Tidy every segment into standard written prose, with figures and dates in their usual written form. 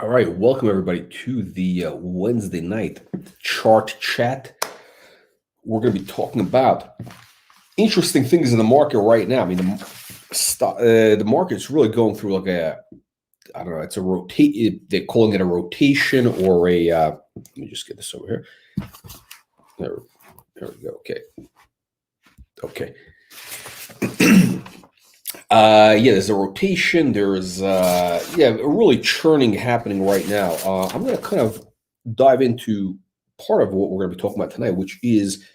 All right, welcome everybody to the Wednesday night chart chat. We're going to be talking about interesting things in the market right now. I mean, the market's really going through like I don't know, it's a rotate. They're calling it a rotation or a. Let me just get this over here. There we go. Okay. Yeah, there's a rotation. There's really churning happening right now. I'm going to kind of dive into part of what we're going to be talking about tonight, which is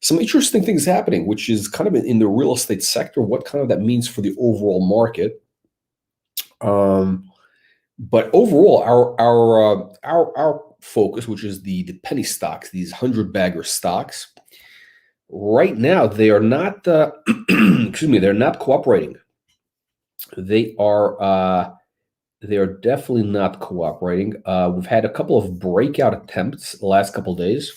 some interesting things happening, which is kind of in the real estate sector, what kind of that means for the overall market. But overall, our focus, which is the penny stocks, these 100-bagger stocks, right now they are not they're not cooperating. They are definitely not cooperating. We've had a couple of breakout attempts the last couple of days,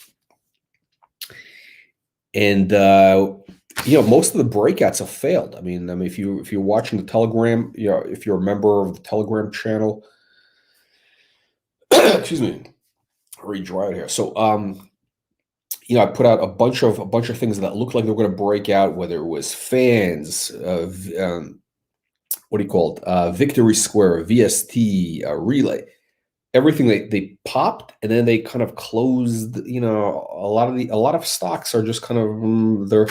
and most of the breakouts have failed. I mean, if you're watching the Telegram, if you're a member of the Telegram channel, excuse me, very dry out here. So, I put out a bunch of things that looked like they were going to break out, whether it was fans, what do you call it? Victory Square, VST, Relay, everything they popped and then they kind of closed. A lot of stocks are just kind of their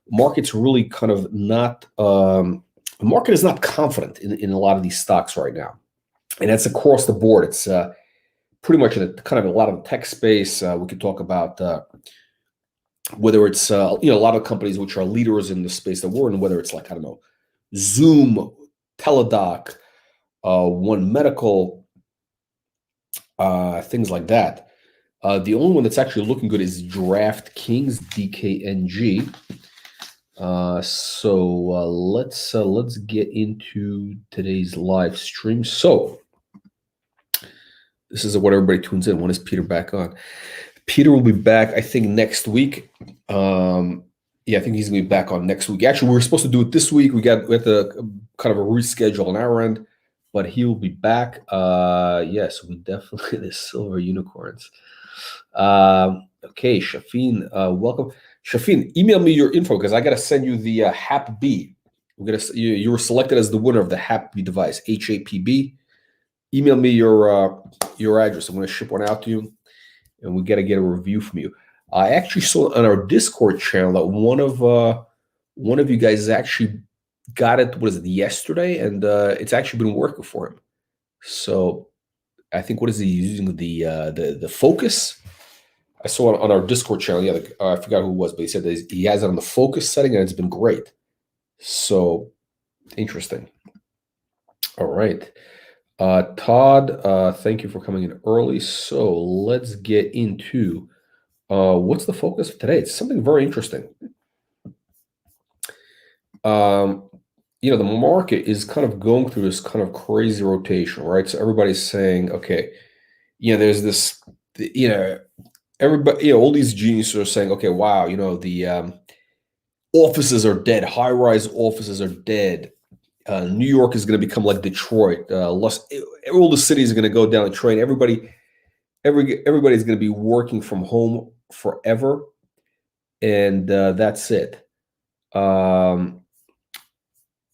market's really kind of not. The market is not confident in a lot of these stocks right now, and that's across the board. It's pretty much in kind of a lot of the tech space. We could talk about whether it's a lot of companies which are leaders in the space that we're in, whether it's like, I don't know, Zoom, Teladoc, One Medical, things like that. The only one that's actually looking good is DraftKings, DKNG. Let's get into today's live stream. So this is what everybody tunes in. When is Peter back on? Peter will be back, I think, next week. I think he's going to be back on next week. Actually, we were supposed to do it this week. We had to kind of a reschedule on our end, but he will be back. Yes, we definitely the silver unicorns. Okay, Shafin, welcome. Shafin, email me your info because I got to send you the HAPB. You were selected as the winner of the HAPB device, HAPB. Email me your address. I'm going to ship one out to you, and we got to get a review from you. I actually saw on our Discord channel that one of you guys actually got it. What is it, yesterday? And it's actually been working for him. So I think what is he using, the Focus? I saw it on our Discord channel. Yeah, I forgot who it was, but he said that he has it on the Focus setting, and it's been great. So interesting. All right. Todd, thank you for coming in early. So let's get into what's the focus of today. It's something very interesting. The market is kind of going through this kind of crazy rotation, right? So everybody's saying, okay, there's this, everybody, all these geniuses are saying, okay, wow, the offices are dead. High-rise offices are dead. New York is going to become like Detroit. All the cities are going to go down the train. Everybody's going to be working from home forever, and that's it.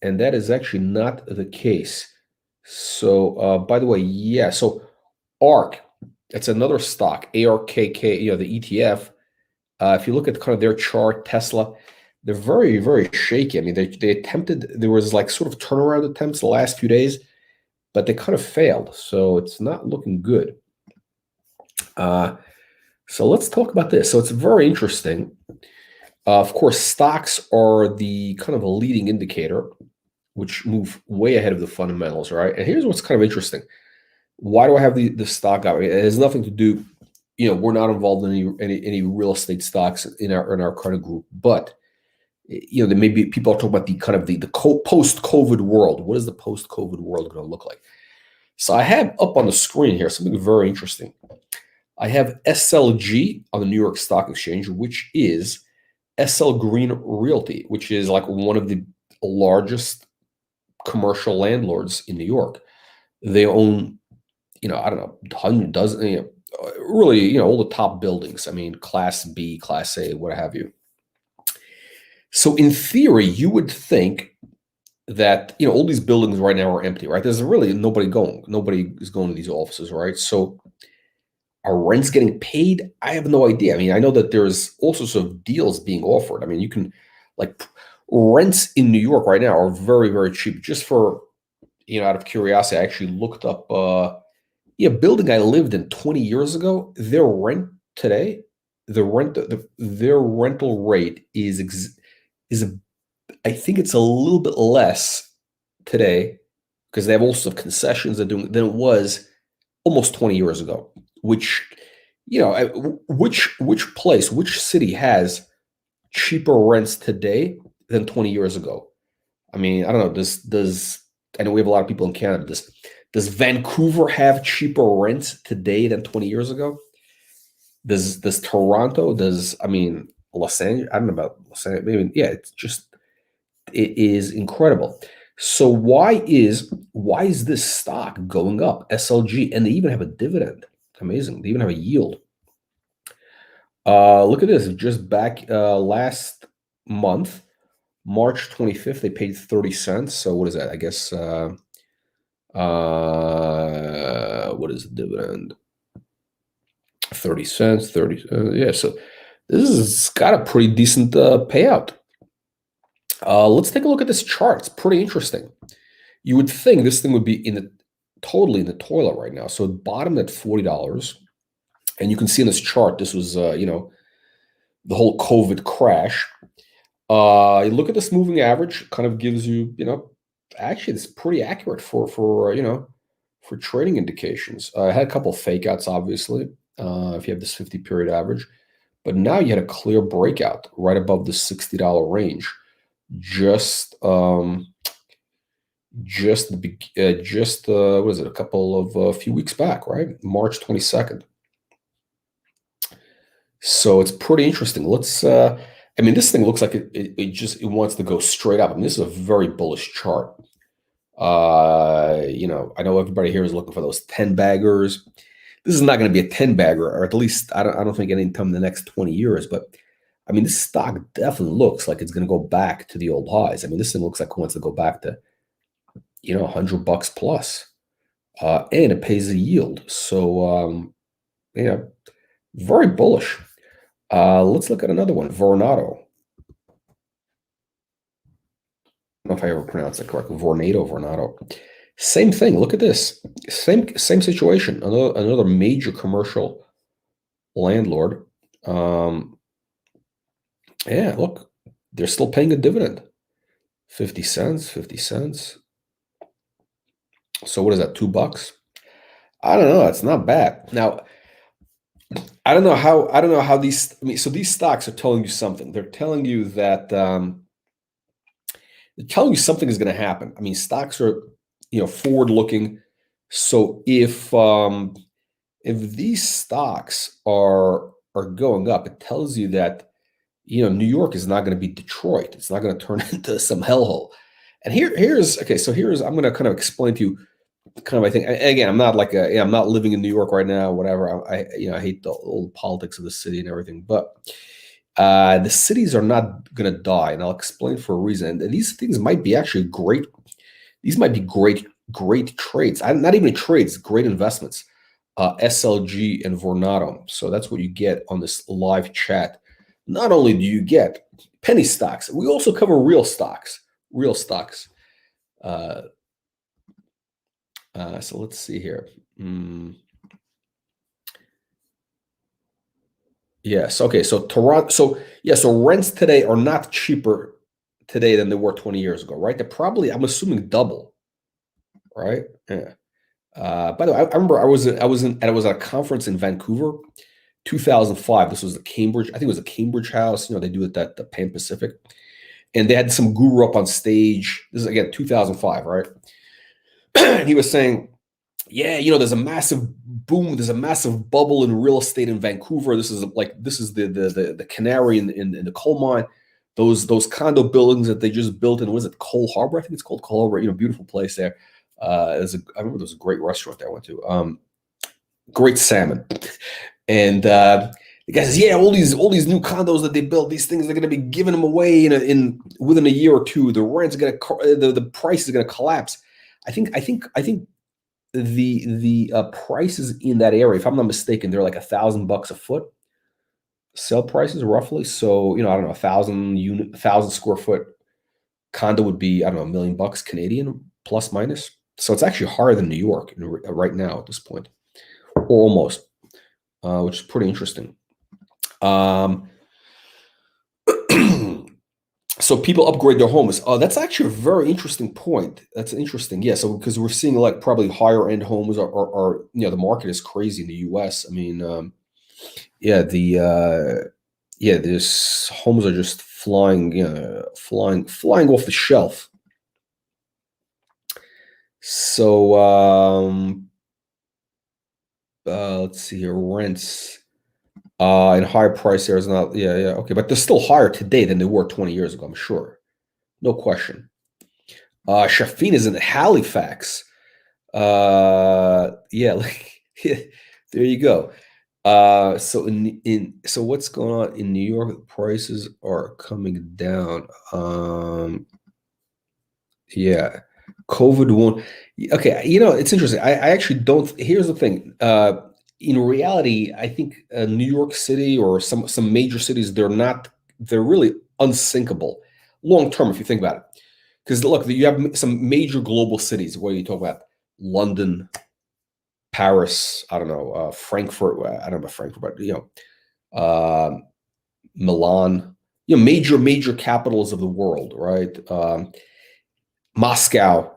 And that is actually not the case. So, by the way, yeah. So, ARK, it's another stock, ARKK. The ETF. If you look at kind of their chart, Tesla, they're very, very shaky. I mean, they attempted. There was like sort of turnaround attempts the last few days, but they kind of failed. So it's not looking good. So let's talk about this. So it's very interesting. Of course, stocks are the kind of a leading indicator, which move way ahead of the fundamentals, right? And here's what's kind of interesting. Why do I have the stock out? It has nothing to do. We're not involved in any real estate stocks in our kind of group, but there may be people are talking about the kind of the post-COVID world. What is the post-COVID world going to look like? So I have up on the screen here something very interesting. I have SLG on the New York Stock Exchange, which is SL Green Realty, which is like one of the largest commercial landlords in New York. They own, I don't know, hundred dozen, really, all the top buildings. I mean, Class B, Class A, what have you. So in theory, you would think that all these buildings right now are empty, right? There's really nobody going. Nobody is going to these offices, right? So are rents getting paid? I have no idea. I mean, I know that there's all sorts of deals being offered. I mean, you can like rents in New York right now are very, very cheap. Just for out of curiosity, I actually looked up a building I lived in 20 years ago. Their rent today, their rental rate is I think it's a little bit less today because they have all sorts of concessions they're doing than it was almost 20 years ago. Which, which city has cheaper rents today than 20 years ago? I mean, I don't know. I know we have a lot of people in Canada. Does Vancouver have cheaper rents today than 20 years ago? Does Toronto? Los Angeles? I don't know about Los Angeles. Maybe, yeah, it is incredible. So why is this stock going up? SLG, and they even have a dividend. Amazing. They even have a yield. Look at this. Just back last month, March 25th, they paid 30 cents. So what is that? I guess what is the dividend? 30 cents, 30. Yeah, so this has got a pretty decent payout. Let's take a look at this chart. It's pretty interesting. You would think this thing would be totally in the toilet right now. So it bottomed at $40. And you can see in this chart, this was, the whole COVID crash. You look at this moving average, kind of gives you, actually it's pretty accurate for trading indications. I had a couple of fake outs, obviously, if you have this 50 period average. But now you had a clear breakout right above the $60 range. Just what is it? A few weeks back, right? March 22nd. So it's pretty interesting. Let's. This thing looks like it wants to go straight up. I mean, this is a very bullish chart. I know everybody here is looking for those 10 baggers. This is not going to be a 10 bagger, or at least I don't think any time in the next 20 years. But I mean, this stock definitely looks like it's going to go back to the old highs. I mean, this thing looks like it wants to go back to $100 plus, and it pays a yield. So very bullish. Let's look at another one, Vornado. I don't know if I ever pronounced it correctly. Vornado. Same thing. Look at this. Same situation. Another major commercial landlord. Yeah, look, they're still paying a dividend. 50 cents. So what is that? $2? I don't know. It's not bad. Now, I don't know how these. So these stocks are telling you something. They're telling you that they're telling you something is going to happen. I mean, stocks are forward looking. So if these stocks are going up, it tells you that New York is not going to be Detroit. It's not going to turn into some hellhole. And here's I'm going to kind of explain to you kind of, I think, again, I'm not I'm not living in New York right now, whatever. I hate the old politics of the city and everything, but the cities are not going to die, and I'll explain for a reason. And these things might be actually great. These might be great trades. Not even trades, great investments. SLG and Vornado. So that's what you get on this live chat. Not only do you get penny stocks, we also cover real stocks. So let's see here. Yes. Okay. So Toronto. So rents today are not cheaper today than they were 20 years ago, right? They're probably, I'm assuming, double, right? Yeah. By the way, I remember I was at a conference in Vancouver, 2005. This was the Cambridge. I think it was a Cambridge house. They do it at the Pan Pacific, and they had some guru up on stage. This is again 2005, right? And he was saying, yeah, there's a massive boom, there's a massive bubble in real estate in Vancouver. This is the canary in the coal mine. Those condo buildings that they just built in, was it Cole Harbor? I think it's called Cole Harbor. Beautiful place there. I remember there was a great restaurant there I went to. great salmon. And the guy says, yeah, all these new condos that they built, these things, they're going to be giving them away in within a year or two. The rent's going to, the price is going to collapse. I think the prices in that area, if I'm not mistaken, they're like $1,000 a foot sell prices roughly. So, I don't know, 1,000 square foot condo would be, I don't know, $1 million Canadian plus minus. So it's actually higher than New York right now at this point, or almost, which is pretty interesting. So people upgrade their homes. That's actually a very interesting point. That's interesting. Yeah. So because we're seeing like probably higher end homes are the market is crazy in the US. I mean, these homes are just flying off the shelf. So let's see here, rents in higher price areas not okay, but they're still higher today than they were 20 years ago, I'm sure. No question. Shafin is in Halifax. There you go. So what's going on in New York? Prices are coming down. COVID won't. Okay, it's interesting. I actually don't. Here's the thing. In reality, I think New York City or some major cities, they're really unsinkable long term if you think about it. Because look, you have some major global cities where you talk about London, Paris, I don't know, Frankfurt. I don't know about Frankfurt, but Milan. Major capitals of the world, right? Moscow.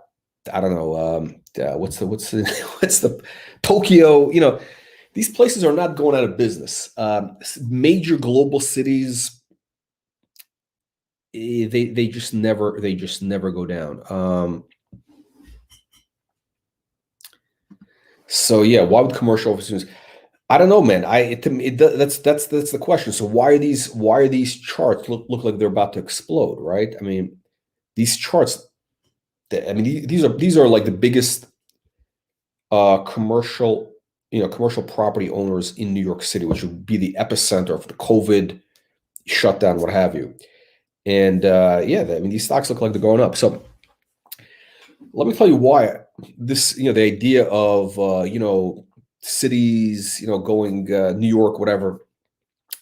I don't know. What's the Tokyo? These places are not going out of business. Major global cities, they just never go down. So yeah, why would commercial offices? I don't know, man. That's the question. So why are these charts look like they're about to explode, right? I mean, these charts. These are like the biggest commercial property owners in New York City, which would be the epicenter of the COVID shutdown, what have you. And these stocks look like they're going up. So let me tell you why this, the idea of cities, going New York, whatever,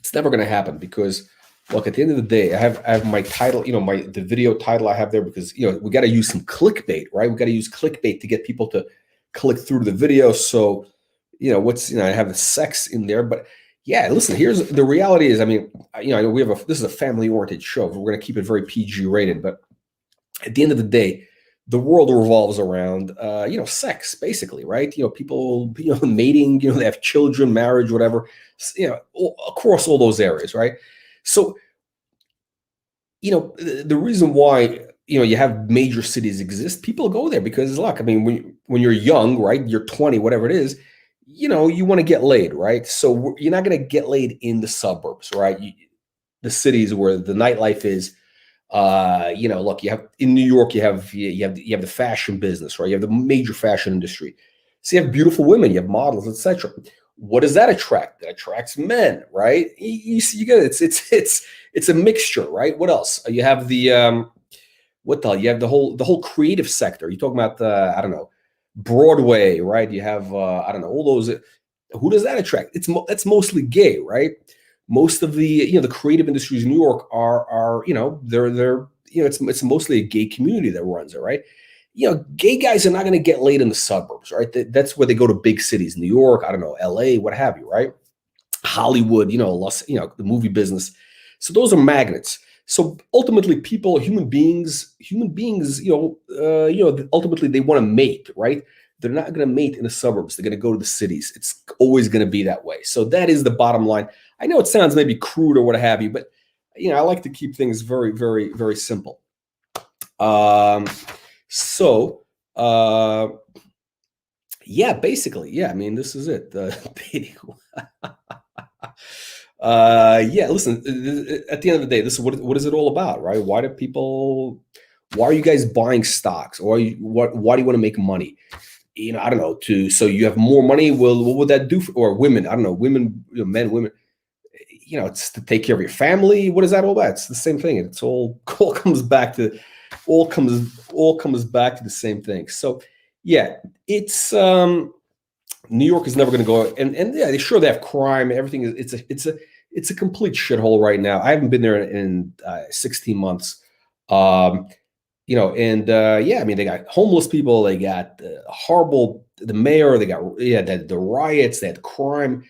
it's never going to happen because. Look, at the end of the day, I have my title, the video title I have there because, we got to use some clickbait, right? We got to use clickbait to get people to click through the video. So, I have the sex in there, but yeah, listen, here's the reality is, I mean, this is a family oriented show. We're going to keep it very PG rated, but at the end of the day, the world revolves around, sex basically, right? People, mating, they have children, marriage, whatever, across all those areas, right? So, the reason why, you have major cities exist, people go there because, look, I mean, when you're young, right, you're 20, whatever it is, you want to get laid, right? So you're not going to get laid in the suburbs, right? The cities where the nightlife is, look, you have in New York, you have the fashion business, right? You have the major fashion industry. So you have beautiful women, you have models, etc. What does that attract? That attracts men, right? You get it. It's a mixture, right? What else? You have the you have the whole creative sector. You're talking about I don't know, Broadway, right? You have I don't know, all those. Who does that attract? That's mostly gay, right? Most of the the creative industries in New York are they're it's mostly a gay community that runs it, right? Gay guys are not going to get laid in the suburbs, right? That's where they go to big cities, New York, I don't know, LA, what have you, right? Hollywood, the movie business. So those are magnets. So ultimately, human beings, ultimately they want to mate, right? They're not going to mate in the suburbs. They're going to go to the cities. It's always going to be that way. So that is the bottom line. I know it sounds maybe crude or what have you, but I like to keep things very, very, very simple. Basically, I mean, this is it. Listen, at the end of the day, this is what is it all about, right? Why are you guys buying stocks? Why do you want to make money? I don't know, so you have more money. Well, what would that do for, or women? I don't know, women, men, women. It's to take care of your family. What is that all about? It's the same thing. It's all comes back to all comes back to the same thing. So yeah, it's New York is never going to go, and yeah, they have crime. Everything is it's a complete shithole right now. I haven't been there in 16 months. Yeah, I mean, they got homeless people, they got horrible, the mayor, they got the riots, they had crime.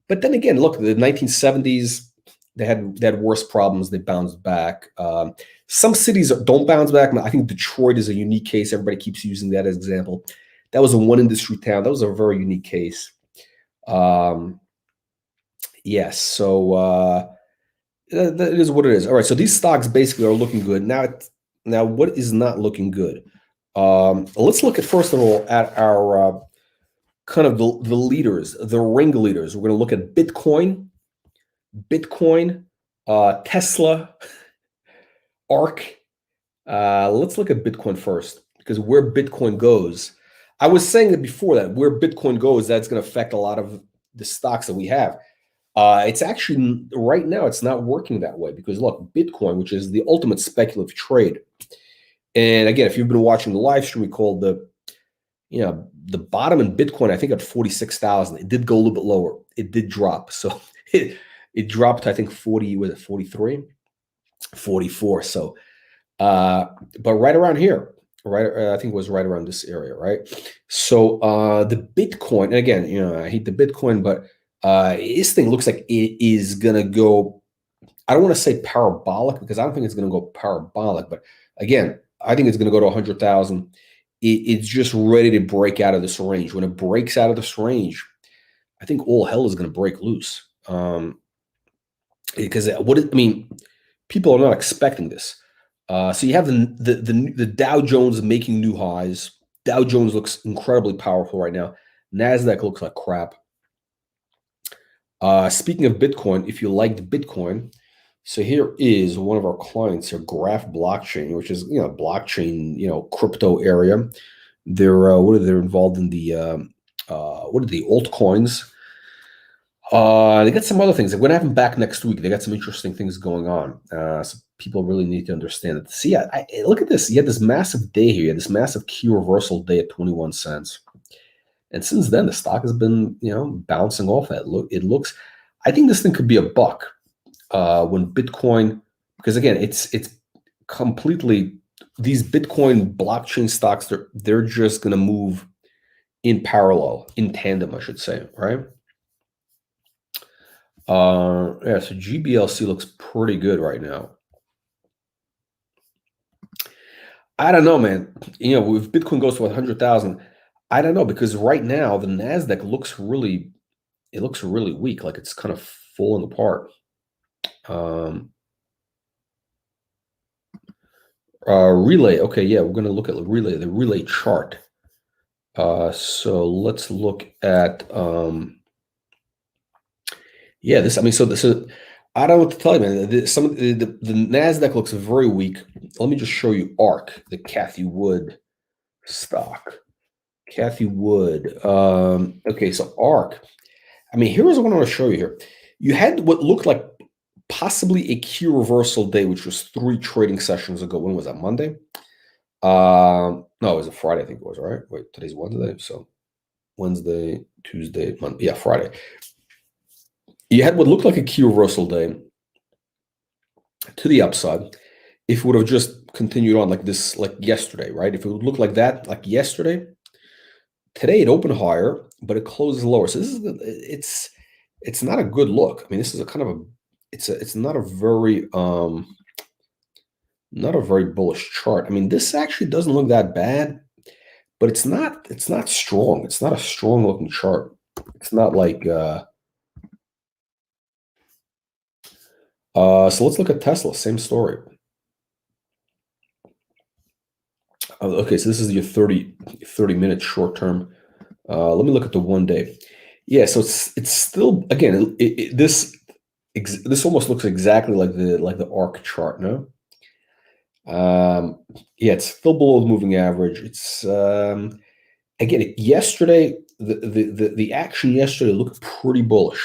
But then again, look, the 1970s, they had worse problems. They bounced back. Some cities don't bounce back. I think Detroit is a unique case. Everybody keeps using that as an example. That was a one industry town. That was a very unique case. Yes, so that is what it is. All right, so these stocks basically are looking good. Now what is not looking good? Let's look at, first of all, at our kind of the leaders, the ringleaders. We're going to look at Bitcoin, Tesla, ARK. Let's look at Bitcoin first, because where Bitcoin goes, I was saying that before, that where Bitcoin goes, that's going to affect a lot of the stocks that we have. It's actually, right now, it's not working that way, because look, Bitcoin, which is the ultimate speculative trade. And again, if you've been watching the live stream, we called the bottom in Bitcoin, I think, at 46,000. It did go a little bit lower. It did drop. So it dropped to, I think, 40, was it 43? 44. So, but right around here, I think it was right around this area, right? So the Bitcoin, and again, I hate the Bitcoin, but this thing looks like it is going to go, I don't want to say parabolic, because I don't think it's going to go parabolic, but again, I think it's going to go to 100,000. It's just ready to break out of this range. When it breaks out of this range, I think all hell is going to break loose. Because people are not expecting this. So you have the Dow Jones making new highs. Dow Jones looks incredibly powerful right now. NASDAQ looks like crap. Speaking of Bitcoin, if you liked Bitcoin, so here is one of our clients here, Graph Blockchain, which is blockchain, crypto area. They're they're involved in the what are the altcoins? They got some other things. We're gonna have them back next week. They got some interesting things going on. So people really need to understand it. See, look at this. You had this massive day here. You had this massive key reversal day at 21 cents. And since then, the stock has been, bouncing off that. It looks, I think this thing could be a buck when Bitcoin, because again, it's completely, these Bitcoin blockchain stocks, they're just going to move in parallel, in tandem, I should say, right? Yeah, so GBLC looks pretty good right now. I don't know, man. If Bitcoin goes to 100,000, I don't know, because right now the NASDAQ looks really weak, like it's kind of falling apart. Relay, okay, yeah, we're going to look at the relay chart. So let's look at yeah, this. I mean, so I don't know what to tell you, man. The NASDAQ looks very weak. Let me just show you ARK, the Cathie Wood stock. Cathie Wood. Okay, so ARK. I mean, here's what I want to show you here. You had what looked like possibly a key reversal day, which was 3 trading sessions ago. When was that? Monday? No, it was a Friday, I think it was, right? Wait, today's Wednesday. So Wednesday, Tuesday, Monday. Yeah, Friday. You had what looked like a key reversal day to the upside. If it would have just continued on like this, like yesterday, right? If it would look like that, like yesterday, today it opened higher, but it closes lower. So this is it's not a good look. I mean, this is a kind of it's not a very bullish chart. I mean, this actually doesn't look that bad, but it's not strong. It's not a strong looking chart. It's not like so let's look at Tesla. Same story. Okay, so this is your 30-minute short term. Let me look at the 1 day. Yeah, so it's still, again, this almost looks exactly like the ARK chart, no? Yeah, it's still below the moving average. It's Again, yesterday, the action yesterday looked pretty bullish.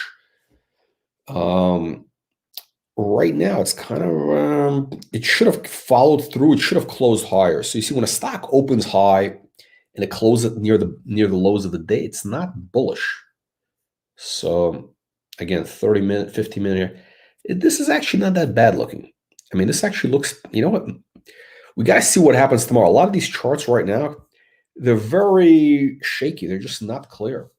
Right now, it's kind of it should have followed through. It should have closed higher. So you see, when a stock opens high and it closes near the lows of the day, it's not bullish. So again, 30-minute, 15-minute here. This is actually not that bad looking. I mean, this actually looks, you know what? We got to see what happens tomorrow. A lot of these charts right now, they're very shaky. They're just not clear.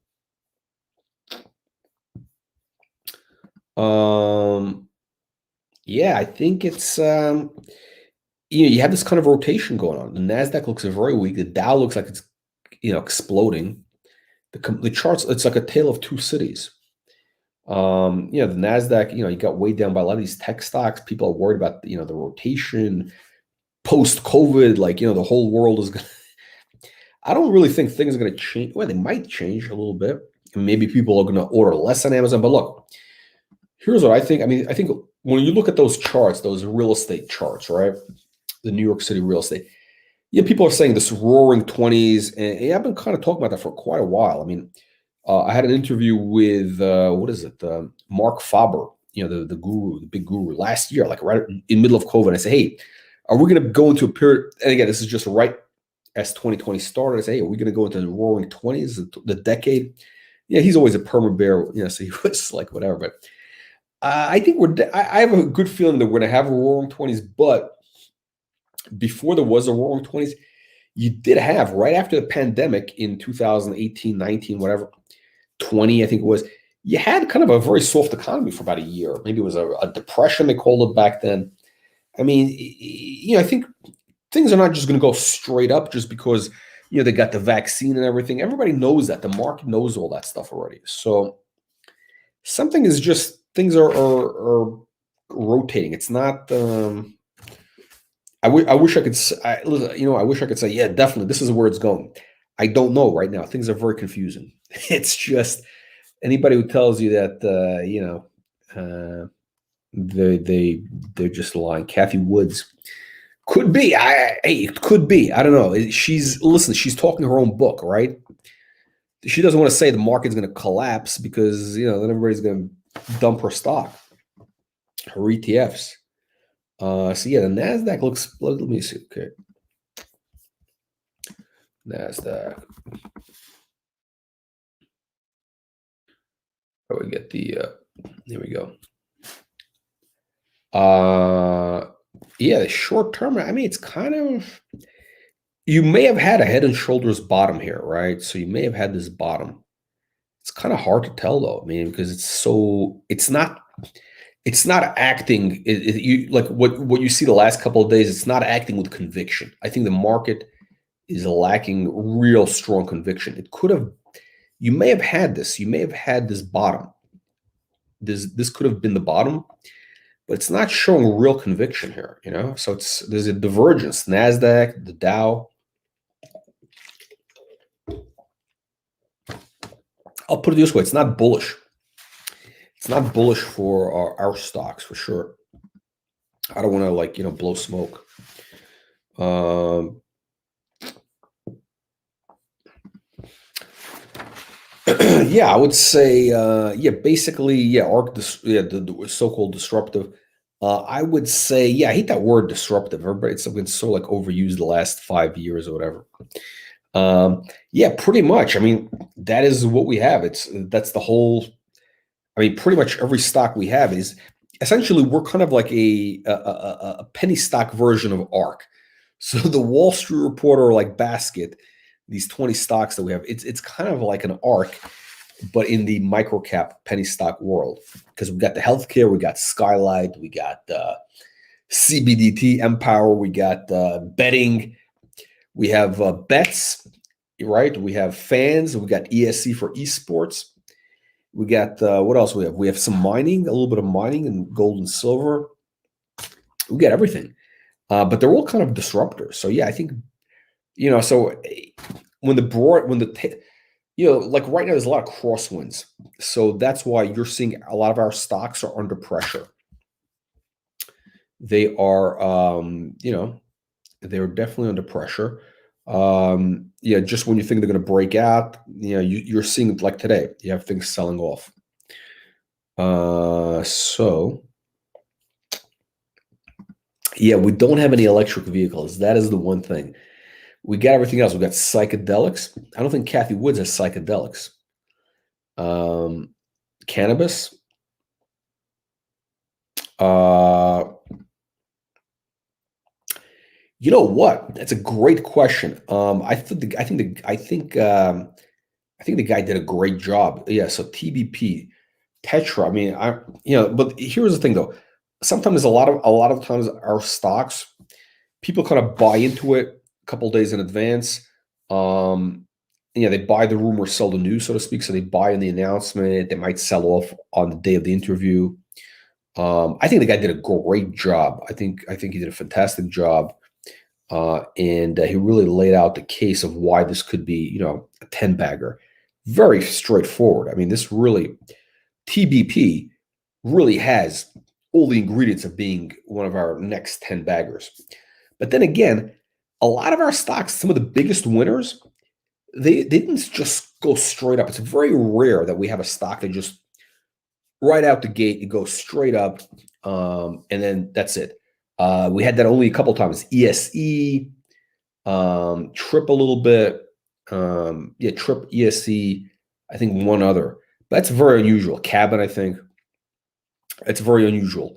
Yeah, I think it's you have this kind of rotation going on. The Nasdaq looks very weak. The Dow looks like it's exploding. The charts, it's like a tale of two cities. The Nasdaq, you got weighed down by a lot of these tech stocks. People are worried about the rotation post COVID. Like the whole world is going. I don't really think things are going to change. Well, they might change a little bit, and maybe people are going to order less on Amazon. But look, here's what I think. I mean, I think when you look at those charts, those real estate charts, right? The New York City real estate. Yeah, people are saying this roaring 20s, and I've been kind of talking about that for quite a while. I mean, I had an interview with Mark Faber, the guru, the big guru, last year, like right in middle of COVID. I said, hey, are we going to go into a period? And again, this is just right as 2020 started. I say, hey, are we going to go into the roaring 20s, the decade? Yeah, he's always a perma bear, so he was like whatever. But I think I have a good feeling that we're going to have a roaring 20s, but before there was a roaring 20s, you did have right after the pandemic in 2018, 19, whatever, 20, I think it was, you had kind of a very soft economy for about a year. Maybe it was a depression, they called it back then. I mean, I think things are not just going to go straight up just because, they got the vaccine and everything. Everybody knows that. The market knows all that stuff already. So something is just, things are rotating. It's not, I wish I could. I wish I could say, yeah, definitely, this is where it's going. I don't know right now. Things are very confusing. It's just anybody who tells you that, they're just lying. Kathy Woods could be. Hey, it could be. I don't know. She's talking her own book, right? She doesn't want to say the market's going to collapse because then everybody's going to dump her stock, her ETFs. So yeah, the Nasdaq looks. Let me see. Okay, Nasdaq. How do we get the? Here we go. Yeah, the short term. I mean, it's kind of. You may have had a Head and Shoulders bottom here, right? So you may have had this bottom. It's kind of hard to tell though. I mean, because it's not. It's not acting. You like what you see the last couple of days. It's not acting with conviction. I think the market is lacking real strong conviction. It could have. You may have had this. You may have had this bottom. This could have been the bottom, but it's not showing real conviction here. So there's a divergence. Nasdaq, the Dow. I'll put it this way: it's not bullish. It's not bullish for our stocks for sure. I don't want to blow smoke. Yeah, I would say basically the so-called disruptive. I would say I hate that word disruptive. It's been so overused the last 5 years or whatever. Yeah, pretty much. I mean, that is what we have. That's the whole. I mean, pretty much every stock we have is essentially we're kind of like a penny stock version of ARK. So the Wall Street Reporter basket, these 20 stocks that we have, it's kind of like an ARK, but in the micro cap penny stock world, because we got the healthcare, we got Skylight, we got CBDT, Empower, we got betting, we have bets, right? We have fans, we got ESC for esports. We got what else we have? We have some mining, a little bit of mining and gold and silver. We got everything, but they're all kind of disruptors. So yeah, I think So when right now there's a lot of crosswinds. So that's why you're seeing a lot of our stocks are under pressure. They are, they're definitely under pressure. Yeah, just when you think they're going to break out, you're seeing it like today. You have things selling off. So yeah, we don't have any electric vehicles. That is the one thing. We got everything else. We got psychedelics. I don't think Kathy Woods has psychedelics. Cannabis. You know what? That's a great question. I think the guy did a great job. Yeah. So TBP, Tetra. I mean, but here's the thing though. Sometimes a lot of times our stocks, people kind of buy into it a couple days in advance. They buy the rumor, sell the news, so to speak. So they buy in the announcement. They might sell off on the day of the interview. I think the guy did a great job. I think he did a fantastic job, and he really laid out the case of why this could be, a 10 bagger. Very straightforward. I mean, this really TBP really has all the ingredients of being one of our next 10 baggers. But then again, a lot of our stocks, some of the biggest winners, they didn't just go straight up. It's very rare that we have a stock that just right out the gate, it goes straight up, and then that's it. We had that only a couple times. ESE, Trip a little bit. Trip, ESE, I think one other. But that's very unusual. Cabin, I think. It's very unusual.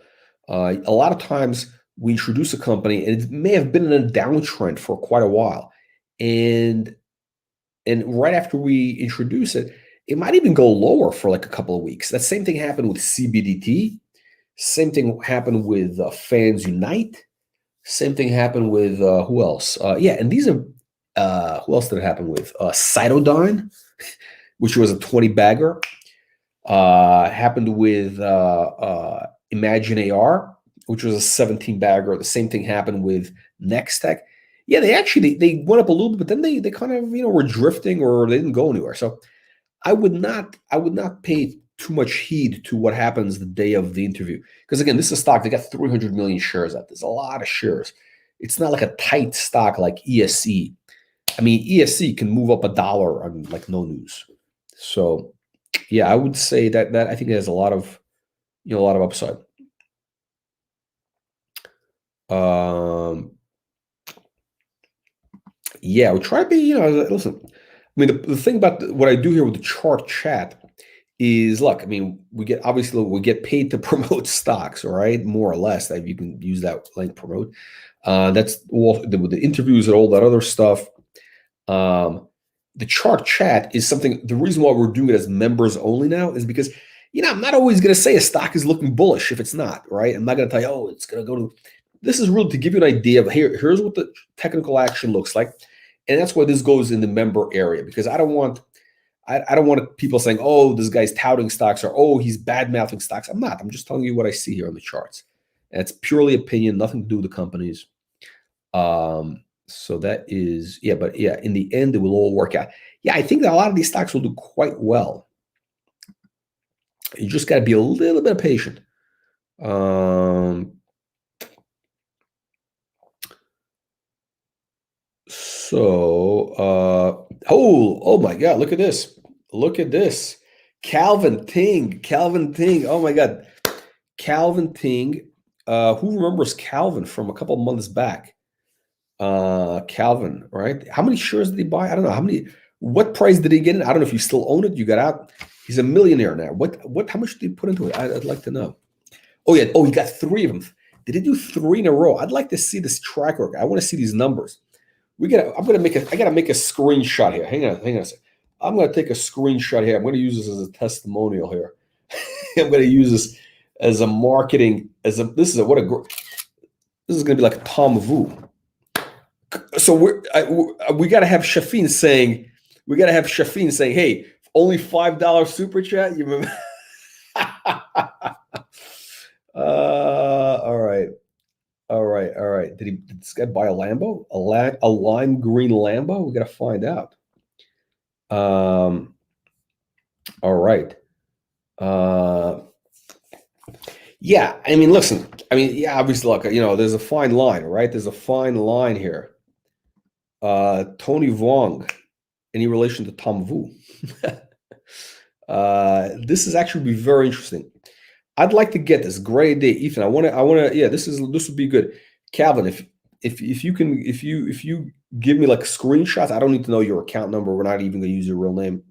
A lot of times we introduce a company, and it may have been in a downtrend for quite a while. And right after we introduce it, it might even go lower for like a couple of weeks. That same thing happened with CBDT. Same thing happened with Fans Unite. Same thing happened with who else? And these are who else did it happen with? Cytodyne, which was a 20 bagger. Happened with Imagine AR, which was a 17 bagger. The same thing happened with Nextech. Yeah, they went up a little bit, but then they kind of were drifting or they didn't go anywhere. So I would not pay too much heed to what happens the day of the interview, because again, this is a stock. They got 300 million shares out. There's a lot of shares. It's not like a tight stock like ESE. I mean, ESE can move up $1 on like no news. So yeah, I would say that I think it has a lot of upside. Yeah, we try to be, listen. I mean, the thing about what I do here with the ChartChat is, look, I mean, we get paid to promote stocks, all right, more or less. That you can use that link, promote. That's all with the interviews and all that other stuff. The ChartChat is something. The reason why we're doing it as members only now is because I'm not always going to say a stock is looking bullish if it's not, right. I'm not going to tell you, oh, it's going to go to. This is really to give you an idea of here's what the technical action looks like, and that's why this goes in the member area, because I don't want people saying, oh, this guy's touting stocks, or oh, he's bad mouthing stocks. I'm not. I'm just telling you what I see here on the charts. And it's purely opinion, nothing to do with the companies. So that is, but in the end, it will all work out. Yeah, I think that a lot of these stocks will do quite well. You just got to be a little bit patient. Oh my God, look at this. Look at this. Calvin Ting. Oh my God. Calvin Ting. Who remembers Calvin from a couple of months back? Calvin, right? How many shares did he buy? I don't know. What price did he get in? I don't know if you still own it. You got out. He's a millionaire now. How much did he put into it? I'd like to know. Oh, yeah. Oh, he got 3 of them. Did he do 3 in a row? I'd like to see this track record. I want to see these numbers. I gotta make a screenshot here. Hang on a second. I'm gonna take a screenshot here. I'm gonna use this as a testimonial here. I'm gonna use this as a marketing, this is gonna be like a Tom Vu. So we gotta have Shafin saying, hey, only $5 super chat. You remember? All right. Did this guy buy a Lambo? A lime green Lambo? We got to find out. All right. Yeah. I mean, listen. I mean, yeah. Obviously, look. There's a fine line, right? There's a fine line here. Tony Vuong, any relation to Tom Vu? This is actually be very interesting. I'd like to get this. Great day, Ethan. I want to. Yeah, this would be good. Calvin, if you give me like screenshots, I don't need to know your account number. We're not even going to use your real name.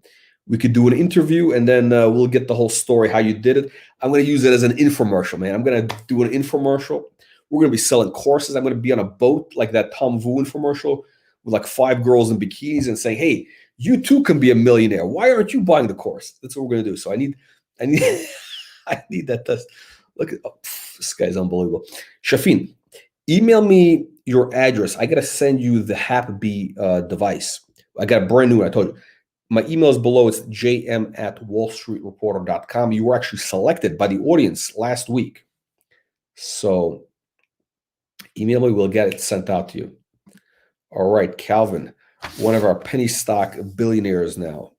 We could do an interview, and then we'll get the whole story how you did it. I'm going to use it as an infomercial, man. I'm going to do an infomercial. We're going to be selling courses. I'm going to be on a boat like that Tom Vu infomercial with like 5 girls in bikinis and saying, "Hey, you too can be a millionaire. Why aren't you buying the course?" That's what we're going to do. So I need. I need that test. Look at this guy's unbelievable. Shafin, email me your address. I gotta send you the Happy device. I got a brand new one. I told you. My email is below. It's jm@wallstreetreporter.com. You were actually selected by the audience last week. So email me. We'll get it sent out to you. All right, Calvin, one of our penny stock billionaires now.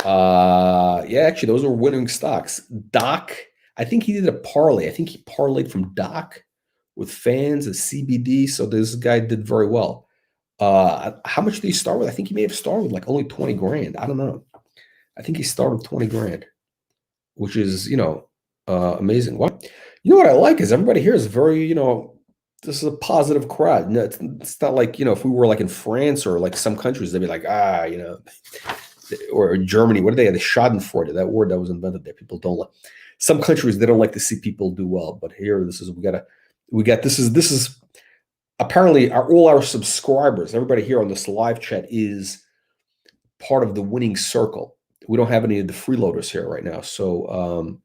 Yeah, actually, those are winning stocks. Doc, I think he did a parlay. I think he parlayed from Doc with fans and CBD. So this guy did very well. How much did he start with? I think he may have started with like only 20 grand. I don't know. I think he started with 20 grand, which is, amazing. What? You know what I like is everybody here is very, this is a positive crowd. No, it's not like, if we were like in France or like some countries, they'd be like, or Germany, what do they have? The Schadenfreude, that word that was invented there. People don't like. Some countries they don't like to see people do well, but here this is this is apparently all our subscribers. Everybody here on this live chat is part of the winning circle. We don't have any of the freeloaders here right now, so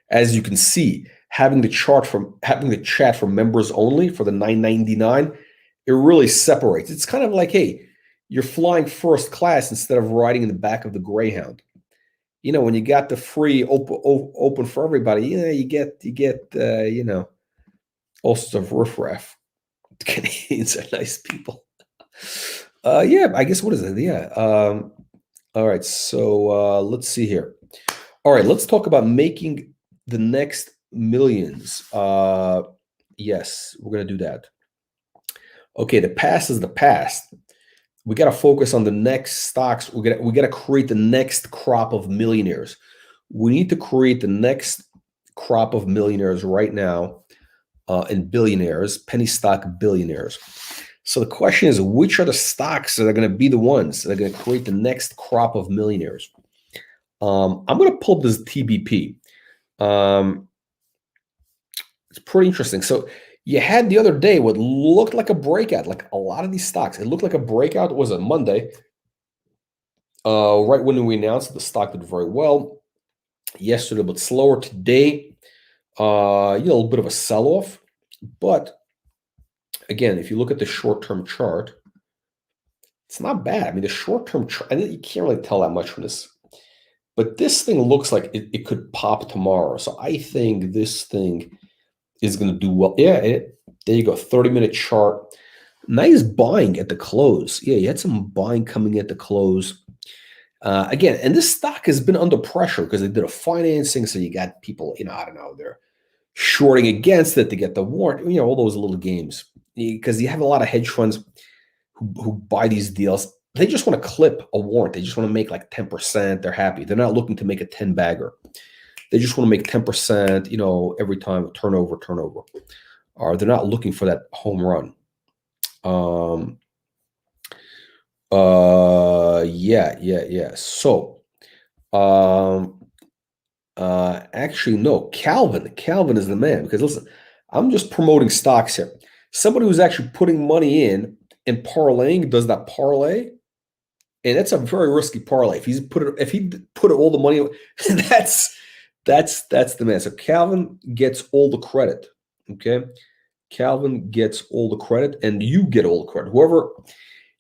as you can see, having the chat for members only for the $9.99, it really separates. It's kind of like, hey, you're flying first class instead of riding in the back of the Greyhound. When you got the free open for everybody, you get all sorts of riffraff. Canadians are nice people. Yeah, I guess what is it? Yeah. All right, so let's see here. All right, let's talk about making the next millions. Yes, we're gonna do that. Okay, the past is the past. We got to focus on the next stocks. We got to create the next crop of millionaires. We need to create the next crop of millionaires right now, and billionaires, penny stock billionaires. So the question is, which are the stocks that are going to be the ones that are going to create the next crop of millionaires? I'm going to pull up this TBP. It's pretty interesting. So you had the other day what looked like a breakout, like a lot of these stocks. It looked like a breakout. It was a Monday. Right when we announced it, the stock did very well. Yesterday, but slower. Today, a little bit of a sell-off. But again, if you look at the short-term chart, it's not bad. I mean, the short-term chart, I think you can't really tell that much from this. But this thing looks like it could pop tomorrow. So I think this thing is going to do well. Yeah, there you go. 30-minute chart. Nice buying at the close. Yeah, you had some buying coming at the close. Again, and this stock has been under pressure because they did a financing. So you got people, I don't know, they're shorting against it to get the warrant, all those little games. Because you have a lot of hedge funds who buy these deals. They just want to clip a warrant. They just want to make like 10%. They're happy. They're not looking to make a 10-bagger. They just want to make 10%, every time turnover. Or they're not looking for that home run. Yeah. So, actually, no, Calvin is the man, because listen, I'm just promoting stocks here. Somebody who's actually putting money in and parlaying does that parlay. And that's a very risky parlay. If he put all the money, that's the man. So Calvin gets all the credit. Okay, Calvin gets all the credit, and you get all the credit. Whoever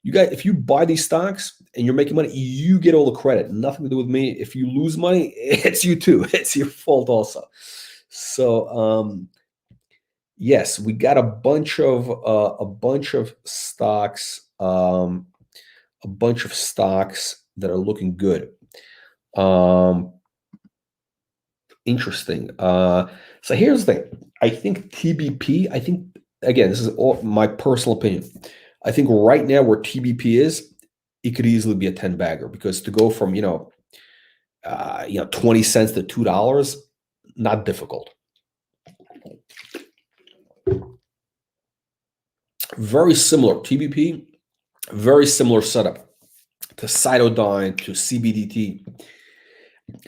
you got, if you buy these stocks and you're making money, you get all the credit. Nothing to do with me. If you lose money, it's you too. It's your fault also. So yes, we got a bunch of stocks. A bunch of stocks that are looking good. Interesting. So here's the thing. I think TBP, again, this is all my personal opinion. I think right now where TBP is, it could easily be a 10 bagger, because to go from 20 cents to $2, not difficult. Very similar TBP, very similar setup to Cytodyne, to CBDT.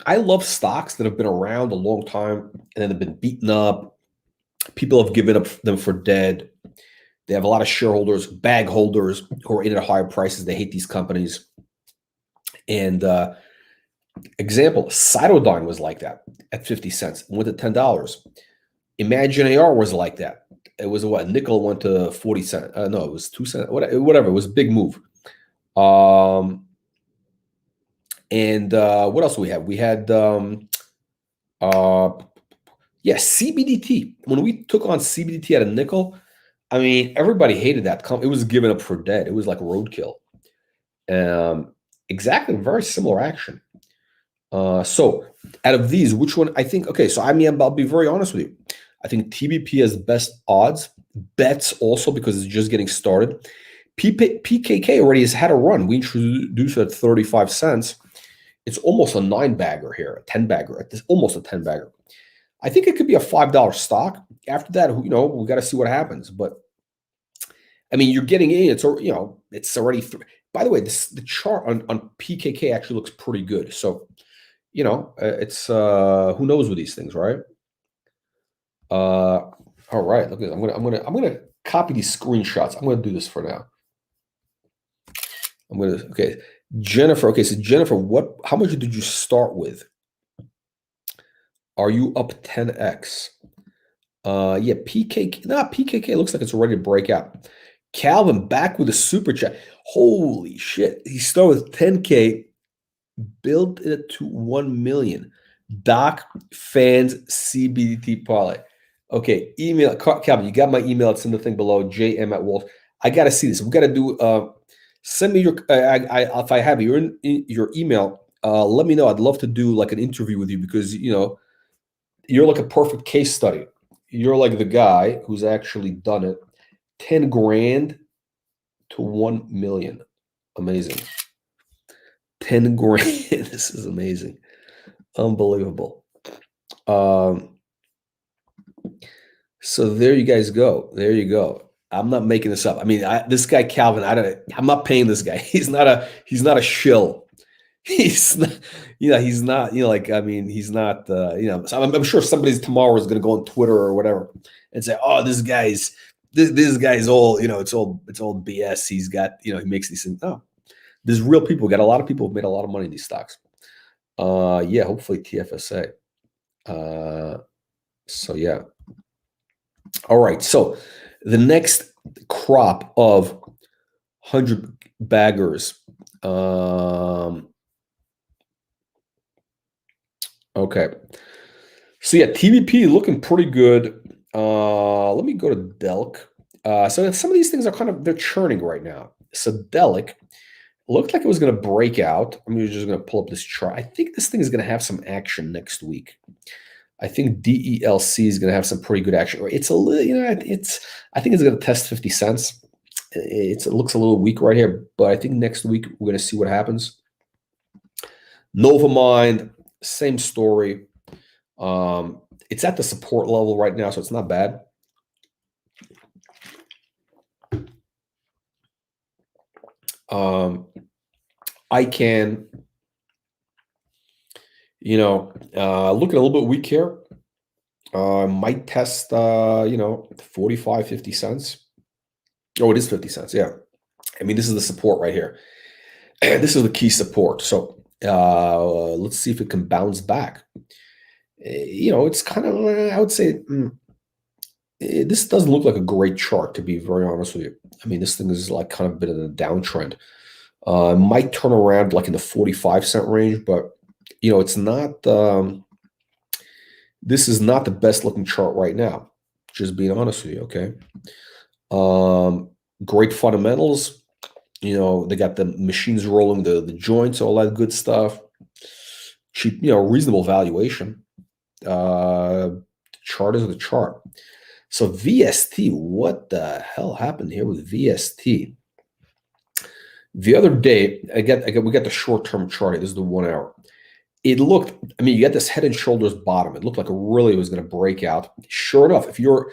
I love stocks that have been around a long time and then have been beaten up. People have given up them for dead. They have a lot of shareholders, bag holders, who are in at higher prices. They hate these companies. And example, Cytodyne was like that at 50 cents, went to $10. Imagine AR was like that. It was what, nickel went to 40 cents. No, it was 2 cents, whatever. It was a big move. And what else do we have? We had CBDT. When we took on CBDT at a nickel, I mean, everybody hated that. It was given up for dead. It was like roadkill. Exactly, very similar action. So out of these, which one I think, okay, so I mean, I'll be very honest with you. I think TBP has best odds, bets also because it's just getting started. PKK already has had a run. We introduced it at 35 cents. It's almost a 9-bagger here, a 10-bagger. It's almost a 10-bagger. I think it could be a $5 stock. After that, we got to see what happens. But I mean, you're getting in. It's already. By the way, the chart on PKK actually looks pretty good. So, it's who knows with these things, right? All right. Look at this. I'm gonna copy these screenshots. I'm gonna do this for now. Okay, Jennifer. Okay, so Jennifer, how much did you start with? Are you up 10x? Yeah, PKK looks like it's ready to break out. Calvin back with a super chat. Holy shit. He started with 10K, built it to 1 million. Doc fans CBDT parlay. Okay, email Calvin. You got my email. It's in the thing below. JM@Wolf. I got to see this. We got to do. Send me your. If I have your email, let me know. I'd love to do like an interview with you because you're like a perfect case study. You're like the guy who's actually done it. 10 grand to 1 million. Amazing. 10 grand. This is amazing. Unbelievable. So there you guys go. There you go. I'm not making this up. I mean, this guy Calvin, I'm not paying this guy. He's not a shill. He's not, he's not, I mean, he's not, so I'm sure somebody's tomorrow is going to go on Twitter or whatever and say, oh, this guy's all, it's all BS. He's got, he makes these things. No, there's real people. Got a lot of people who've made a lot of money in these stocks. Yeah, hopefully TFSA. So yeah. All right. So the next crop of 100 baggers, okay. So yeah, TVP looking pretty good. Let me go to Delk. So some of these things are they're churning right now. So Delk looked like it was going to break out. I'm just going to pull up this chart. I think this thing is going to have some action next week. I think DELC is going to have some pretty good action. It's a little, I think it's going to test 50 cents. It looks a little weak right here, but I think next week we're going to see what happens. Novamind, same story. It's at the support level right now, so it's not bad. ICANN, looking a little bit weak here. Might test, 45, 50 cents. Oh, it is 50 cents. Yeah. I mean, this is the support right here. This is the key support. So let's see if it can bounce back. It's kind of, I would say, this doesn't look like a great chart, to be very honest with you. I mean, this thing is like kind of been in a downtrend. It might turn around like in the 45-cent range, but it's not. This is not the best looking chart right now. Just being honest with you, okay. Great fundamentals. They got the machines rolling, the joints, all that good stuff. Cheap, reasonable valuation. Chart is the chart. So VST, what the hell happened here with VST? The other day, we got the short-term chart here. This is the 1 hour. It looked, I mean, you got this head and shoulders bottom. It looked like it really was going to break out. Sure enough, if you're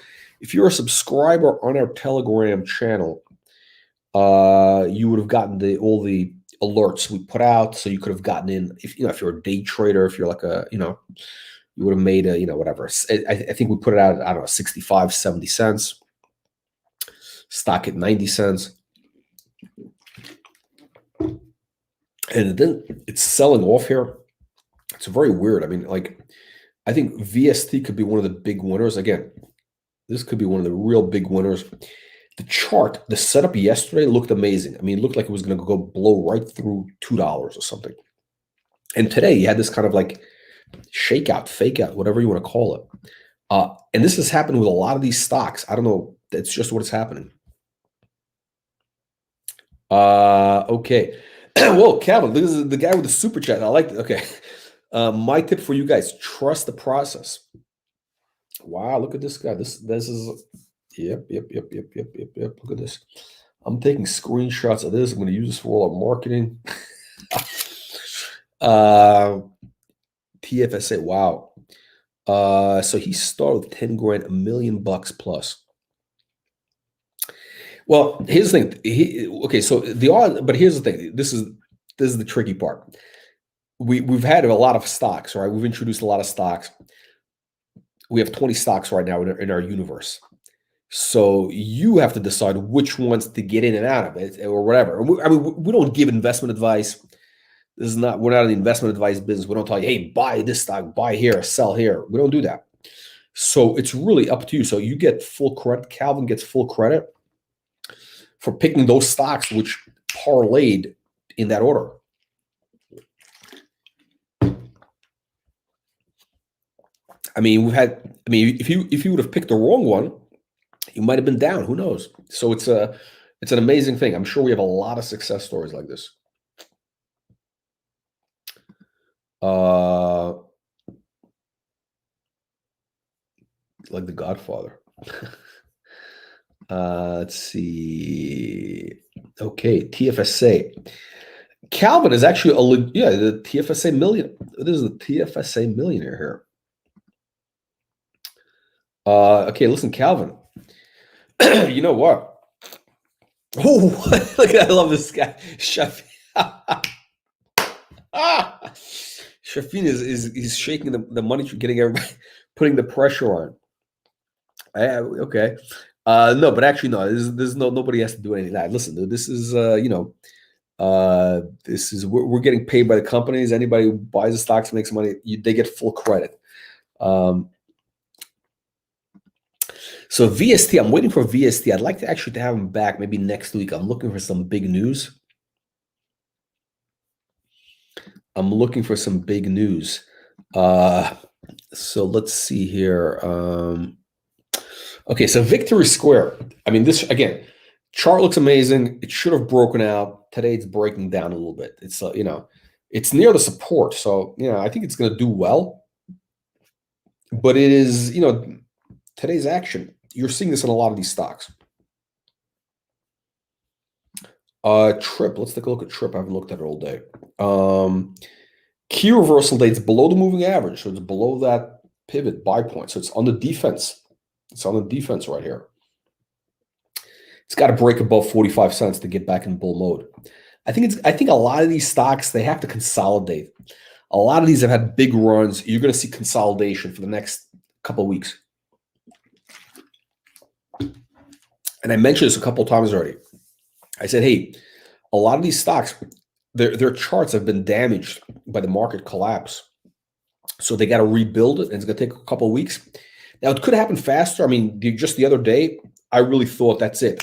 a subscriber on our Telegram channel, you would have gotten all the alerts we put out, so you could have gotten in. If you're a day trader, if you're like you would have made whatever. I think we put it out at, I don't know, 65, 70 cents. Stock at 90 cents. And then it's selling off here. It's very weird. I mean, like, I think VST could be one of the big winners. Again, this could be one of the real big winners. The chart, the setup yesterday looked amazing. I mean, it looked like it was going to go blow right through $2 or something. And today you had this kind of like shakeout, fake out, whatever you want to call it. And this has happened with a lot of these stocks. I don't know. That's just what's happening. Okay. Whoa, Calvin, this is the guy with the super chat. I like it. Okay. My tip for you guys, trust the process. Wow, look at this guy. This is yep. Look at this. I'm taking screenshots of this. I'm going to use this for all our marketing. TFSA, wow. So he started with 10 grand, $1 million plus. Well, here's the thing. Okay, so but here's the thing. This is the tricky part. We've had a lot of stocks, right? We've introduced a lot of stocks. We have 20 stocks right now in our universe. So you have to decide which ones to get in and out of it or whatever. I mean, we don't give investment advice. We're not in the investment advice business. We don't tell you, hey, buy this stock, buy here, sell here. We don't do that. So it's really up to you. So you get full credit. Calvin gets full credit for picking those stocks which parlayed in that order. I mean, if you would have picked the wrong one, you might have been down. Who knows? So it's an amazing thing. I'm sure we have a lot of success stories like this. Like The Godfather. Let's see. Okay, TFSA. Calvin is actually the TFSA million. This is the TFSA millionaire here. Okay, listen, Calvin. You know what? Oh, look! I love this guy, Shafin. Shafin is shaking the money, getting everybody, putting the pressure on. Okay. No, but actually, no. There's nobody has to do anything. Listen, this is we're getting paid by the companies. Anybody who buys the stocks makes money. They get full credit. So VST, I'm waiting for VST. I'd like to actually have him back maybe next week. I'm looking for some big news. So let's see here. Okay, so Victory Square. I mean, this again, chart looks amazing. It should have broken out. Today it's breaking down a little bit. It's it's near the support. So, I think it's going to do well. But it is, today's action. You're seeing this in a lot of these stocks. Trip. Let's take a look at Trip. I haven't looked at it all day. Key reversal date's below the moving average, so it's below that pivot buy point. So it's on the defense. It's on the defense right here. It's got to break above 45 cents to get back in bull mode. I think a lot of these stocks, they have to consolidate. A lot of these have had big runs. You're going to see consolidation for the next couple of weeks. And I mentioned this a couple of times already. I said, hey, a lot of these stocks, their charts have been damaged by the market collapse. So they got to rebuild it, and it's going to take a couple of weeks. Now, it could happen faster. I mean, just the other day, I really thought that's it.